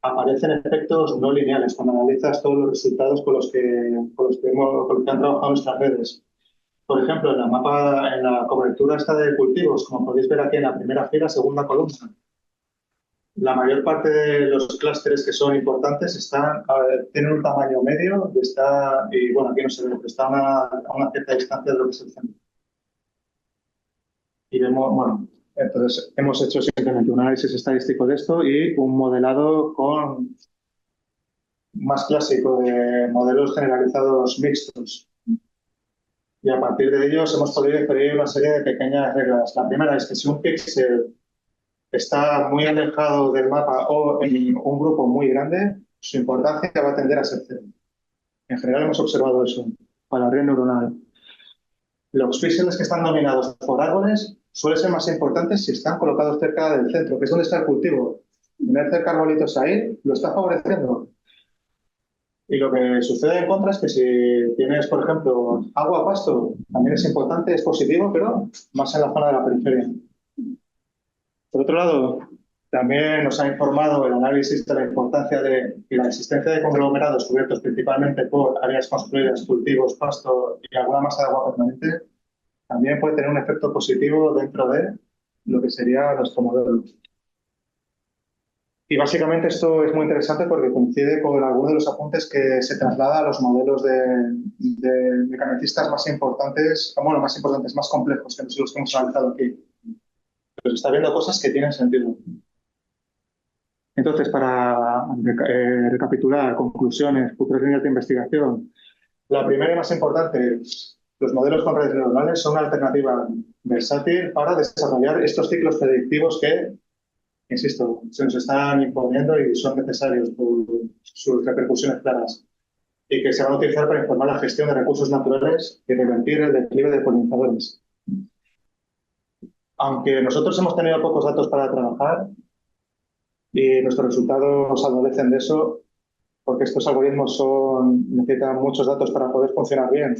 aparecen efectos no lineales cuando analizas todos los resultados con los que han trabajado nuestras redes. Por ejemplo, en la cobertura esta de cultivos, como podéis ver aquí en la primera fila, segunda columna, la mayor parte de los clústeres que son importantes tienen un tamaño medio y bueno, aquí no se ve, pero está a una cierta distancia de lo que es el centro. Y vemos, bueno, entonces hemos hecho simplemente un análisis estadístico de esto y un modelado más clásico de modelos generalizados mixtos. Y a partir de ellos hemos podido inferir una serie de pequeñas reglas. La primera es que si un píxel está muy alejado del mapa o en un grupo muy grande, su importancia va a tender a ser cero. En general hemos observado eso para la red neuronal. Los píxeles que están dominados por árboles suelen ser más importantes si están colocados cerca del centro, que es donde está el cultivo. Tener cerca arbolitos ahí lo está favoreciendo. Y lo que sucede en contra es que si tienes, por ejemplo, agua o pasto, también es importante, es positivo, pero más en la zona de la periferia. Por otro lado, también nos ha informado el análisis de la importancia de que la existencia de conglomerados cubiertos principalmente por áreas construidas, cultivos, pasto y alguna masa de agua permanente, también puede tener un efecto positivo dentro de lo que sería nuestro modelo. Y básicamente esto es muy interesante porque coincide con algunos de los apuntes que se traslada a los modelos de mecanicistas más importantes, bueno, más complejos que los que hemos analizado aquí. Pero se está viendo cosas que tienen sentido. Entonces, para recapitular conclusiones, futuras líneas de investigación, la primera y más importante, los modelos con redes neuronales son una alternativa versátil para desarrollar estos ciclos predictivos que, insisto, se nos están imponiendo y son necesarios por sus repercusiones claras y que se van a utilizar para informar la gestión de recursos naturales y revertir el declive de polinizadores. Aunque nosotros hemos tenido pocos datos para trabajar y nuestros resultados adolecen de eso, porque estos algoritmos necesitan muchos datos para poder funcionar bien.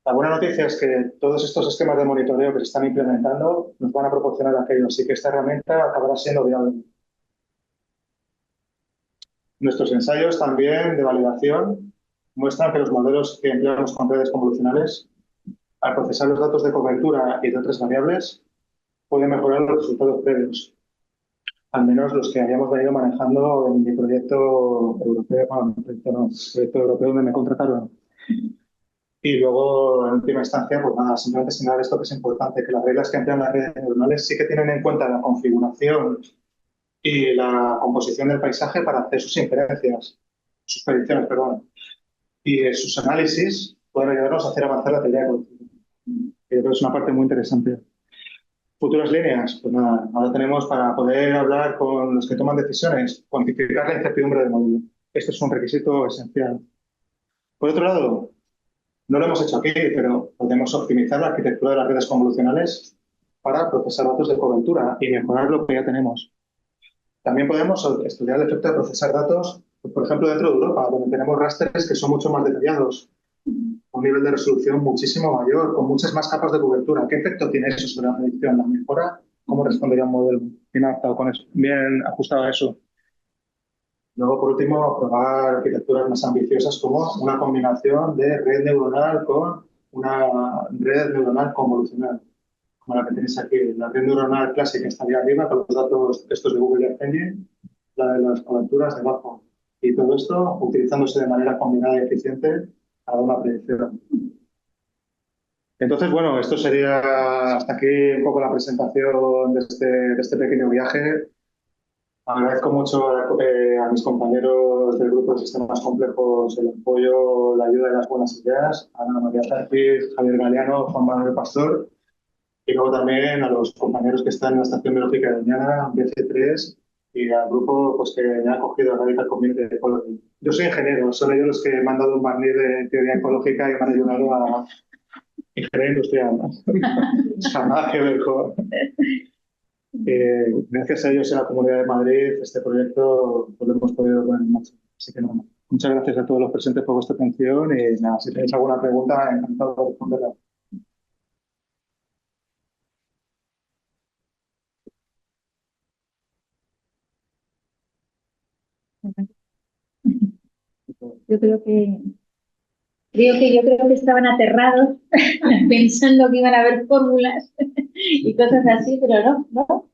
La buena noticia es que todos estos esquemas de monitoreo que se están implementando nos van a proporcionar aquello, así que esta herramienta acabará siendo viable. Nuestros ensayos también de validación muestran que los modelos que empleamos con redes convolucionales, al procesar los datos de cobertura y de otras variables, pueden mejorar los resultados previos, al menos los que habíamos venido manejando en mi proyecto europeo, bueno, mi proyecto europeo donde me contrataron. Y luego, en última instancia, pues nada, simplemente señalar esto que es importante, que las reglas que emplean las redes neuronales sí que tienen en cuenta la configuración y la composición del paisaje para hacer sus inferencias, sus predicciones, perdón. Y sus análisis pueden ayudarnos a hacer avanzar la teoría evolutiva. Yo creo que es una parte muy interesante. Futuras líneas, pues nada, ahora tenemos para poder hablar con los que toman decisiones, cuantificar la incertidumbre del modelo. Este es un requisito esencial. Por otro lado, no lo hemos hecho aquí, pero podemos optimizar la arquitectura de las redes convolucionales para procesar datos de cobertura y mejorar lo que ya tenemos. También podemos estudiar el efecto de procesar datos, pues, por ejemplo, dentro de Europa, donde tenemos rasters que son mucho más detallados, a un nivel de resolución muchísimo mayor, con muchas más capas de cobertura. ¿Qué efecto tiene eso sobre la predicción? ¿La mejora? ¿Cómo respondería un modelo bien adaptado con eso, bien ajustado a eso? Luego, por último, probar arquitecturas más ambiciosas como una combinación de red neuronal con una red neuronal convolucional, como la que tenéis aquí. La red neuronal clásica estaría arriba con los datos estos de Google Earth Engine, la de las coberturas debajo. Y todo esto utilizándose de manera combinada y eficiente para una predicción. Entonces, bueno, esto sería hasta aquí un poco la presentación de este pequeño viaje. Agradezco mucho a mis compañeros del grupo de sistemas complejos el apoyo, la ayuda y las buenas ideas, a Ana María Tarquis, Javier Galeano, Juan Manuel Pastor, y luego también a los compañeros que están en la Estación Biológica de Doñana, BC3, y al grupo pues, que me ha acogido a Radical Community Ecology. Yo soy ingeniero, son ellos los que me han dado un barniz de teoría ecológica y me han ayudado a ingeniería industrial, ¿no? O sea, nada que ver con... gracias a ellos en la Comunidad de Madrid, este proyecto pues, lo hemos podido poner en marcha. Así que nada, muchas gracias a todos los presentes por vuestra atención y nada, si tenéis alguna pregunta, encantado de responderla. Yo creo que estaban aterrados pensando que iban a haber fórmulas y cosas así, pero no.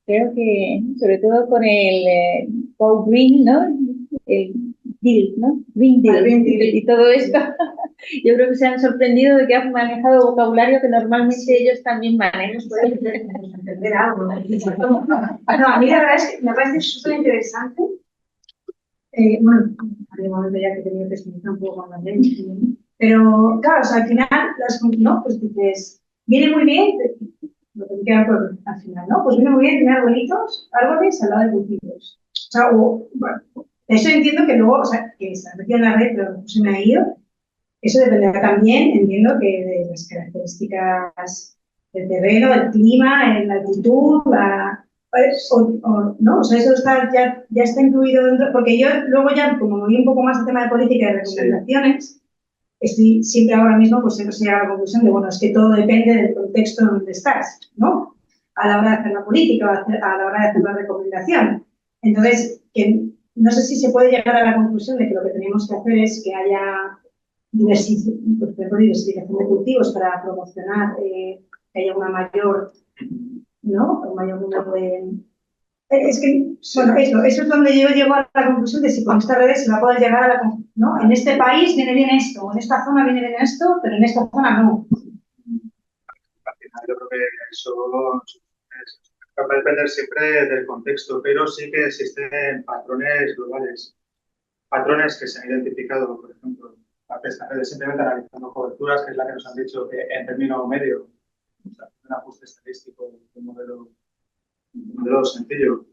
Creo que sobre todo con el Go Green, ¿no? El Deal, ¿no? Green Deal, y todo esto. Yo creo que se han sorprendido de que han manejado vocabulario que normalmente ellos también manejan. Entender algo. No, a mí la verdad es que me parece súper interesante. Bueno, hay un momento ya que he tenido que explicar un poco con la ley, pero claro, o sea, al final, ¿no? Pues dices, viene muy bien, lo que me queda por al final, ¿no? Pues viene muy bien tener arbolitos, árboles al lado de cultivos. O sea, bueno, eso entiendo que luego, o sea, que se ha metido en la red, pero no se me ha ido. Eso dependerá también, entiendo, que de las características del terreno, del clima, la altitud, no, o sea, eso está, ya está incluido dentro, porque yo luego ya, como me voy un poco más al tema de política y de recomendaciones, estoy siempre ahora mismo, pues siempre llego a la conclusión de, bueno, es que todo depende del contexto en donde estás, ¿no? A la hora de hacer la política, a la hora de hacer la recomendación. Entonces, que no sé si se puede llegar a la conclusión de que lo que tenemos que hacer es que haya diversificación de cultivos para promocionar que haya una mayor, ¿no? Un mayor número de... Es que, bueno, eso es donde yo llego a la conclusión de si con estas redes se va a poder llegar a la conclusión, ¿no? En este país viene bien esto, en esta zona viene bien esto, pero en esta zona no. Al final yo creo que eso va a depender siempre del contexto, pero sí que existen patrones globales. Patrones que se han identificado, por ejemplo, de estas redes simplemente analizando coberturas, que es la que nos han dicho que en término medio, o sea, un ajuste estadístico, un modelo sencillo.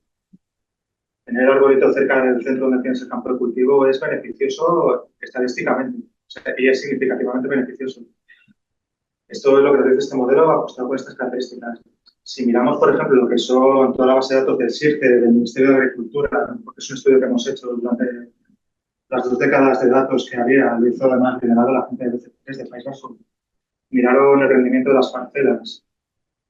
Tener arbolitos cerca del centro donde tienes el campo de cultivo es beneficioso estadísticamente, o sea, y es significativamente beneficioso. Esto es lo que nos dice este modelo ajustado con estas características. si miramos, por ejemplo, lo que son toda la base de datos del SIRCE, del Ministerio de Agricultura, porque es un estudio que hemos hecho durante las 2 décadas de datos que había, lo hizo además liderado la gente de BCP de País Vasco. Miraron el rendimiento de las parcelas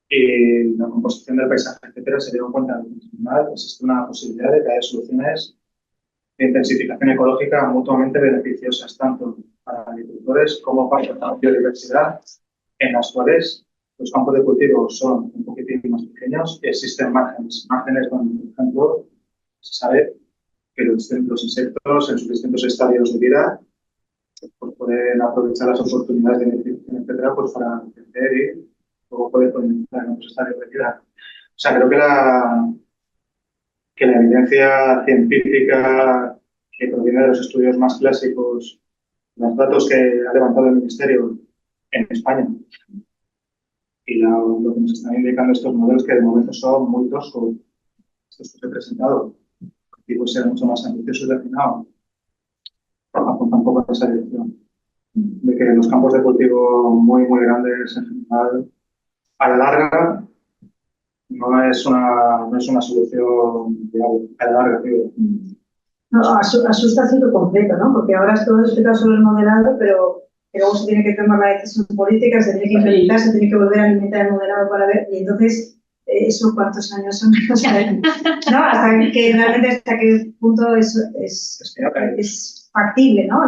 y la composición del paisaje, etcétera, se dieron cuenta de que al final existe una posibilidad de que haya soluciones de intensificación ecológica mutuamente beneficiosas, tanto para agricultores como para la biodiversidad, en las cuales los campos de cultivo son un poquitín más pequeños y existen márgenes donde, por ejemplo, se sabe que los insectos en sus distintos estadios de vida pues pueden aprovechar las oportunidades de beneficio, etcétera, pues para crecer y luego poder conectar en otros estadios de vida. O sea, creo que la evidencia científica que proviene de los estudios más clásicos, los datos que ha levantado el Ministerio en España y lo que nos están indicando estos modelos que de momento son muy toscos, estos que os he presentado, y pues ser mucho más ambiciosos y refinados, apuntan un poco a esa dirección, de que los campos de cultivo muy, muy grandes en general, a la larga, no es una solución viable, a la larga, digo. No, asusta a ciclo completo, ¿no? Porque ahora todo está sobre el modelado, pero luego se tiene que tomar la decisión política, se tiene que implementar, se tiene que volver a alimentar el modelado para ver, y entonces, ¿eso cuántos años son? O sea, ¿no? Hasta que realmente hasta qué punto es factible, ¿no?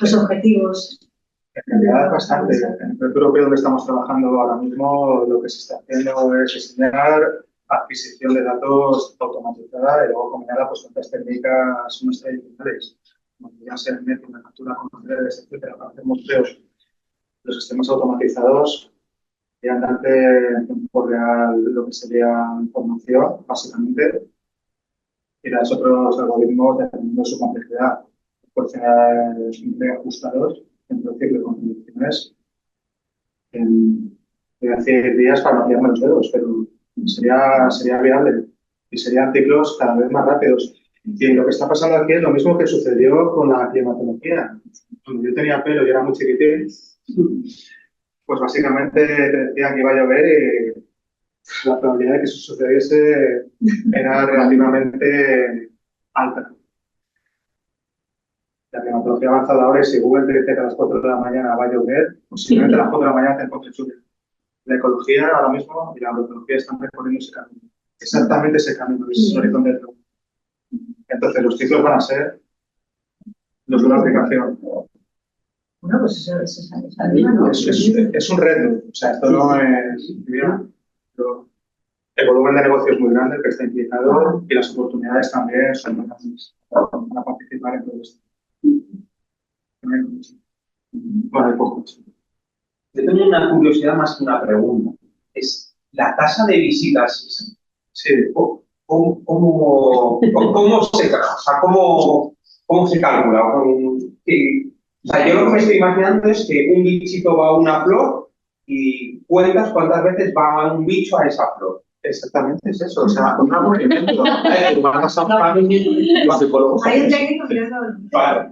Los objetivos. En realidad, bastante. En el proyecto europeo donde estamos trabajando ahora mismo, lo que se está haciendo es diseñar adquisición de datos automatizada y luego combinada pues, con otras técnicas más tradicionales, como podrían ser la captura con redes, etcétera, para hacer muestreos. Los sistemas automatizados podrían darte en tiempo real lo que sería información, básicamente, y das otros algoritmos dependiendo de su complejidad, proporcionalmente ajustados entre el ciclo de condiciones en 10 días para no pillarme los dedos, pero sería viable y serían ciclos cada vez más rápidos. Y lo que está pasando aquí es lo mismo que sucedió con la climatología. Cuando yo tenía pelo y era muy chiquitín, pues básicamente te decían que iba a llover y la probabilidad de que eso sucediese era relativamente alta. La climatología avanzada ahora y si Google te dice que a las 4 de la mañana va a llover, posiblemente a las 4 de la mañana te encuentres lluvia. La ecología ahora mismo y la agroecología están recorriendo ese camino. Exactamente ese camino, ese es el horizonte del problema. Entonces, los ciclos van a ser los de una aplicación. Bueno, pues eso es algo, ¿no? Es un reto. O sea, esto no es... Pero el volumen de negocio es muy grande, el que está implicado, y las oportunidades también son muy grandes para participar en todo esto. Bueno, hay pocos. Yo tengo una curiosidad más que una pregunta. Es la tasa de visitas. Sí. ¿Cómo se calcula? O sea, yo lo que me estoy imaginando es que un bichito va a una flor y cuentas cuántas veces va un bicho a esa flor. Exactamente, es eso. O sea, un movimiento. Los psicólogos. Hay un técnico mirando. Vale,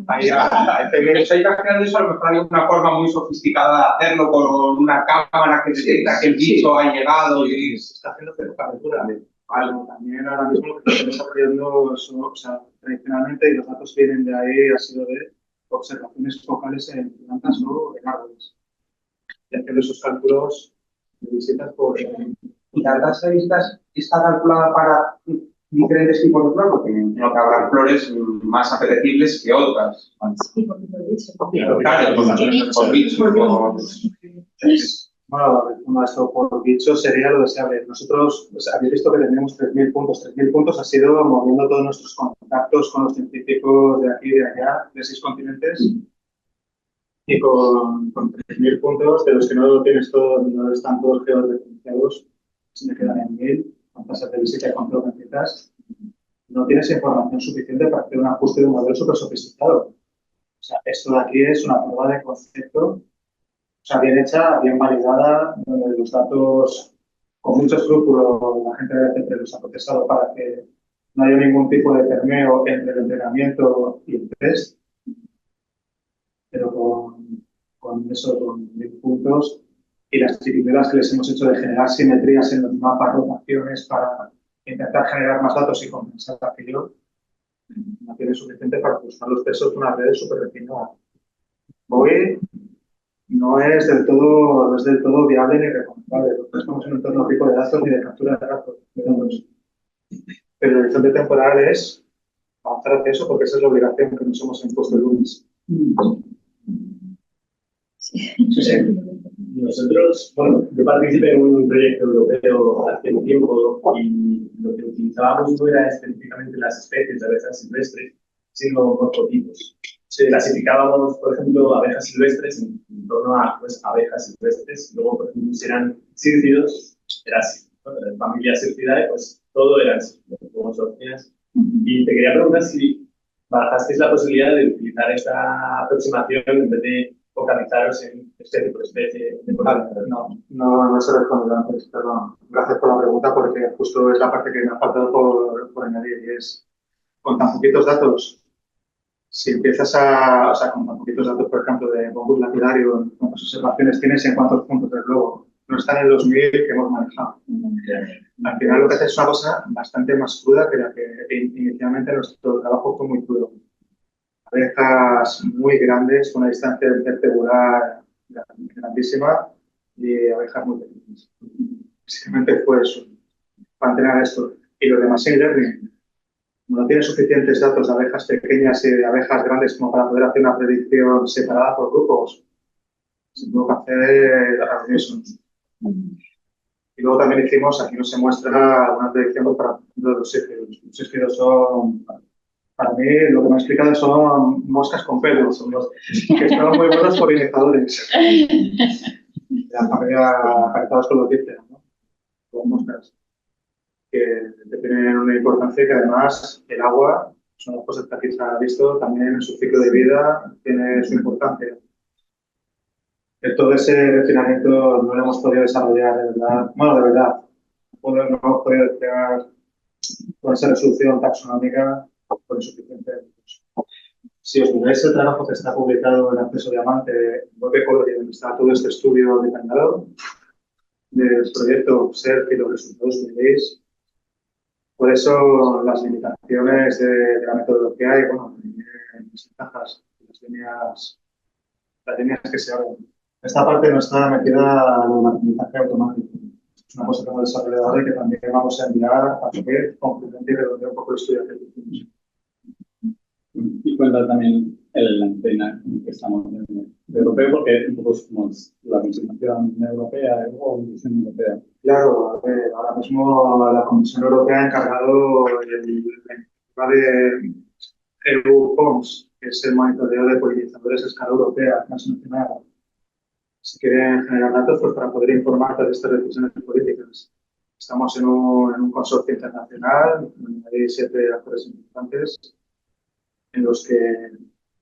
me estoy imaginando eso, a lo mejor hay una forma muy sofisticada de hacerlo con una cámara que detecta que el bicho ha llegado y se está haciendo captura. También ahora mismo lo que se está desarrollando, o sea, tradicionalmente, y los datos vienen de ahí, ha sido de observaciones focales en plantas o en árboles. Y haciendo esos cálculos de visitas por... Y la tasa de visitas está calculada para diferentes tipos de flores, porque no que habrá flores más apetecibles que otras. Sí, porque lo he dicho. Bueno, esto por dicho sería lo deseable. Nosotros habéis visto que tenemos 3.000 puntos. 3.000 puntos ha sido moviendo todos nuestros contactos con los científicos de aquí y de allá, de 6 continentes. Y con 3.000 puntos, de los que no tienes todos, no están todos georreferenciados, se me quedan en 1.000, con tasas de visita y control de citas, no tienes información suficiente para hacer un ajuste de un modelo súper sofisticado. O sea, esto de aquí es una prueba de concepto, o sea, bien hecha, bien validada, donde los datos, con mucho escrúpulo, la gente de CP los ha procesado para que no haya ningún tipo de permeo entre el entrenamiento y el test, pero con 1.000 puntos y las triquiñuelas que les hemos hecho de generar simetrías en los mapas, rotaciones para intentar generar más datos y compensar aquello, no tiene suficiente para ajustar los pesos de una red súper refinada. Hoy no es del todo viable ni recomendable, porque no estamos en un entorno rico de datos ni de captura de datos. Pero el horizonte temporal es avanzar hacia eso porque esa es la obligación que nos hemos impuesto el lunes. Sí. Nosotros, bueno, yo participé en un proyecto europeo hace un tiempo y lo que utilizábamos no era específicamente las especies de abejas silvestres, sino morfotipos. Clasificábamos, por ejemplo, abejas silvestres en torno a abejas silvestres. Luego, por ejemplo, si eran sírfidos, era así, ¿no? Familia Syrphidae, pues todo eran como sorcias. Y te quería preguntar si barajasteis la posibilidad de utilizar esta aproximación en vez de focalizaros en especie por especie. No se responde antes, perdón. Gracias por la pregunta porque justo es la parte que me ha faltado por añadir y es con tan poquitos datos. Si empiezas con tan poquitos datos, por ejemplo, de Bombus lapidario, cuántas observaciones tienes y en cuántos puntos del globo, no están en los 1000 que hemos manejado. Al final lo que haces es una cosa bastante más cruda que la que inicialmente nuestro trabajo fue muy crudo. Abejas muy grandes, con una distancia vertebral grandísima y abejas muy pequeñas. Básicamente fue eso, para entrenar esto. Y lo de Machine Learning, no tiene suficientes datos de abejas pequeñas y de abejas grandes como para poder hacer una predicción separada por grupos. Se tuvo que hacer eso. Y luego también hicimos, aquí nos se muestra una predicción para los sífidos. Los sífidos son, para mí, lo que me ha explicado son moscas con pelos, que son muy buenos polinizadores. La familia aparentados con los dípteros, ¿no? Con moscas. Que tienen una importancia y que además el agua, son las cosas que aquí se ha visto, también en su ciclo de vida tiene su importancia. Todo ese refinamiento no lo hemos podido desarrollar de verdad, bueno, de verdad, no hemos podido desplegar con esa resolución taxonómica con insuficiente. Si os miráis el trabajo que está publicado en Acceso Diamante, web Ecology, donde está todo este estudio detallado del proyecto OBSERVE y los resultados que veis, por eso las limitaciones de la metodología y, bueno, las ventajas, las líneas que se abren. Esta parte no está metida en el aprendizaje automático. Es una cosa que hemos desarrollado ahora y que también vamos a enviar a subir concluyente y redondear un poco el estudio que hicimos. Y cuenta también la antena que estamos en el europeo, porque un poco somos la Comisión Europea o la Comisión Europea. Claro, ahora mismo la Comisión Europea ha encargado de EU-POMS, que es el monitoreo de polinizadores a escala europea, transnacional. Si quieren generar datos, pues para poder informar de estas decisiones políticas. Estamos en un consorcio internacional, donde hay 7 actores importantes, en los que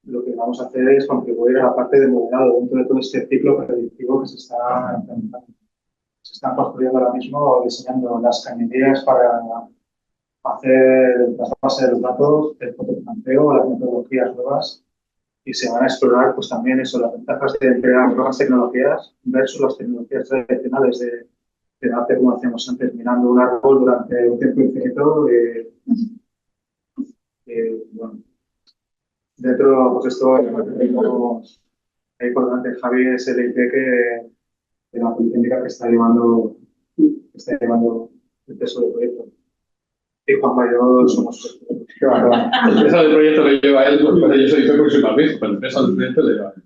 lo que vamos a hacer es contribuir a la parte de modelado dentro de todo este ciclo predictivo que se está implementando. Se están construyendo ahora mismo o diseñando las cañerías para hacer el trasvase de los datos, el fotoplanteo, las metodologías nuevas y se van a explorar pues también eso, las ventajas de emplear nuevas tecnologías versus las tecnologías tradicionales de hacer como hacíamos antes, mirando un árbol durante un tiempo infinito bueno, dentro, pues esto, ahí por delante Javi es el IT de la Politécnica que está llevando el peso del proyecto. Y Juan Mayor somos... El peso del proyecto lo lleva él, porque yo soy próximo viejo, pero el peso del proyecto lo lleva él.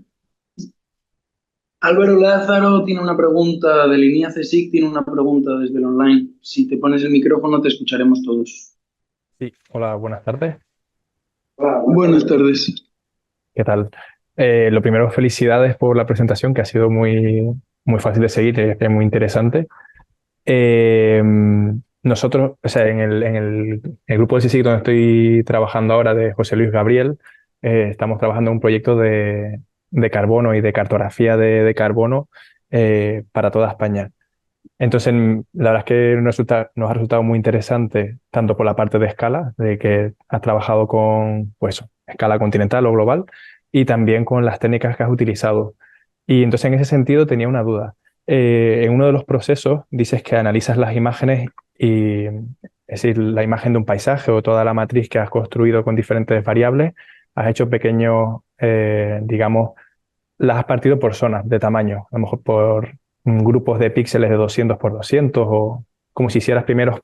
Álvaro Lázaro tiene una pregunta del INIA CSIC, tiene una pregunta desde el online. Si te pones el micrófono te escucharemos todos. Sí, hola, buenas tardes. Hola, buenas tardes. ¿Qué tal? Lo primero, felicidades por la presentación, que ha sido muy fácil de seguir, es muy interesante. Nosotros, o sea, en el grupo de CSIC donde estoy trabajando ahora, de José Luis Gabriel, estamos trabajando en un proyecto de carbono y de cartografía de carbono para toda España. Entonces, la verdad es que nos ha resultado muy interesante, tanto por la parte de escala, de que has trabajado con pues, escala continental o global, y también con las técnicas que has utilizado. Y entonces, en ese sentido, tenía una duda. En uno de los procesos dices que analizas las imágenes y, es decir, la imagen de un paisaje o toda la matriz que has construido con diferentes variables, has hecho pequeños, digamos, las has partido por zonas de tamaño, a lo mejor por grupos de píxeles de 200 por 200 o como si hicieras primeros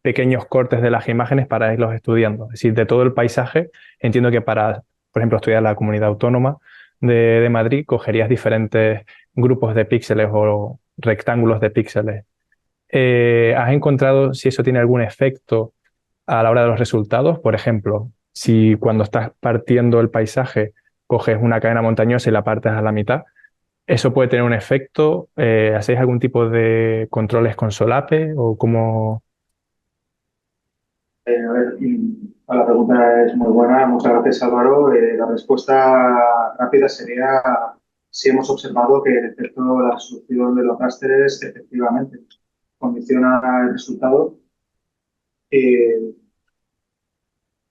pequeños cortes de las imágenes para irlos estudiando. Es decir, de todo el paisaje, entiendo que para, por ejemplo, estudiar la comunidad autónoma de Madrid, cogerías diferentes grupos de píxeles o rectángulos de píxeles. ¿Has encontrado si eso tiene algún efecto a la hora de los resultados? Por ejemplo, si cuando estás partiendo el paisaje coges una cadena montañosa y la partes a la mitad, ¿eso puede tener un efecto? ¿Hacéis algún tipo de controles con solape o cómo? A ver, la pregunta es muy buena. Muchas gracias, Álvaro. La respuesta rápida sería si hemos observado que, en efecto, la resolución de los rasters efectivamente condiciona el resultado.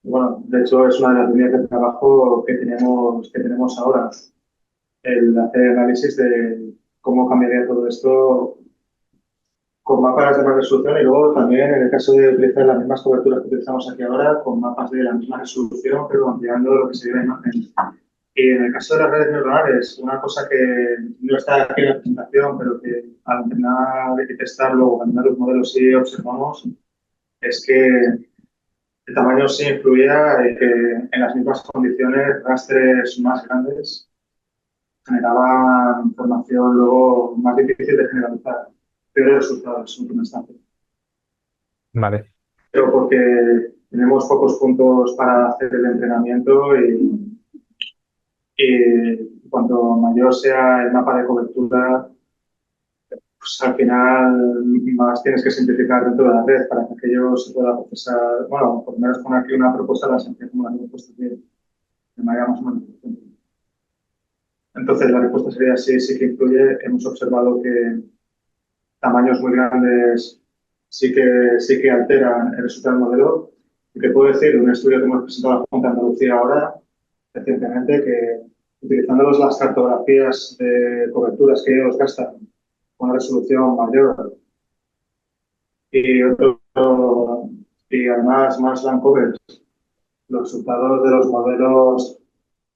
Bueno, de hecho, es una de las líneas de trabajo que tenemos ahora, el hacer análisis de cómo cambiaría todo esto con mapas de más resolución y luego también en el caso de utilizar las mismas coberturas que utilizamos aquí ahora con mapas de la misma resolución pero ampliando lo que sería la imagen. Y en el caso de las redes neuronales, una cosa que no está aquí en la presentación pero que al entrenar y testarlo, al entrenar los modelos sí observamos, es que el tamaño sí influía y que en las mismas condiciones rastres más grandes generaban información luego más difícil de generalizar, peores resultados en última instancia. Vale. Pero porque tenemos pocos puntos para hacer el entrenamiento y cuanto mayor sea el mapa de cobertura, pues al final más tienes que simplificar dentro de la red para que aquello se pueda procesar. Bueno, por lo menos poner aquí una propuesta tan sencilla como la que hemos puesto aquí, de manera más o menos eficiente. Entonces la respuesta sería sí, sí que influye. Hemos observado que tamaños muy grandes sí que alteran el resultado del modelo. Y que puedo decir, un estudio que hemos presentado a la Junta de Andalucía ahora, recientemente, que utilizando las cartografías de coberturas que ellos gastan con una resolución mayor y además más land coverage, los resultados de los modelos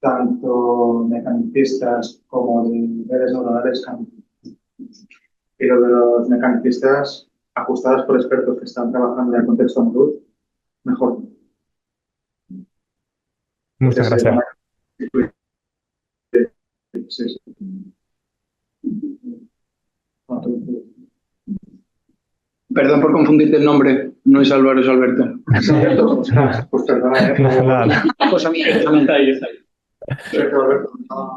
tanto mecanicistas como de redes neuronales cambian. Y lo de los mecanicistas ajustados por expertos que están trabajando en el contexto andaluz, mejor. Muchas gracias. Sí, sí. Perdón por confundirte el nombre, no es Álvaro, es Alberto. Pues perdona, Nada. Cosa mía, exactamente.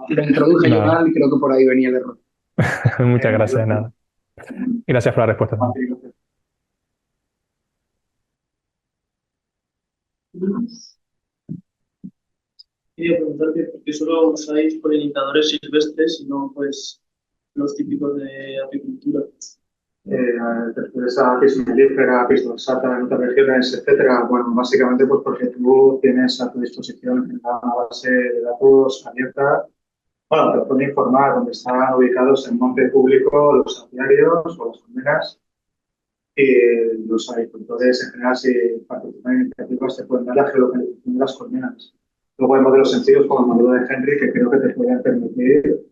Lo introduje yo mal y creo que por ahí venía el error. Muchas gracias, nada. Gracias por la respuesta. Quería preguntarte por qué solo usáis polinizadores silvestres y no pues los típicos de apicultura. Esa apis mellífera, apis dorsata en otras regiones, etcétera. Bueno, básicamente pues porque tú tienes a tu disposición una base de datos abierta. Bueno, te pueden informar dónde están ubicados en monte público los apiarios o las colmenas. Y los agricultores en general, si participan en iniciativas, te pueden dar la geolocalización de las colmenas. Luego hay modelos sencillos como el modelo de Henry que creo que te pueden permitir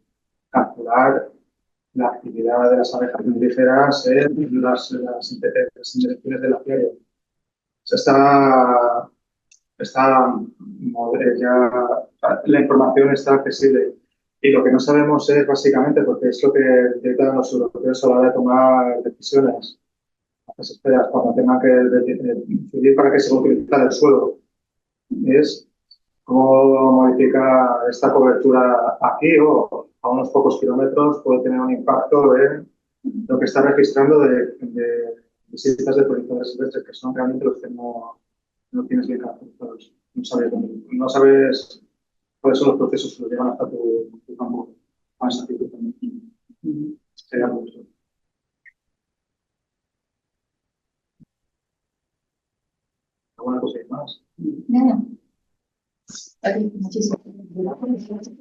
calcular la actividad de las abejas melíferas en las interacciones del apiario. La información está accesible. Y lo que no sabemos es básicamente, porque es lo que detectan los europeos a la hora de tomar decisiones, las esperas cuando tengan que decidir para qué se va a utilizar el suelo, es cómo modificar esta cobertura aquí o a unos pocos kilómetros puede tener un impacto en lo que está registrando de visitas de polinizadores silvestres, que son realmente los que no tienes bien caracterizados. No sabes cuáles son los procesos que lo llevan hasta tu campo más activo también. Sería justo. ¿Alguna cosa más? Nada. Muchísimas gracias.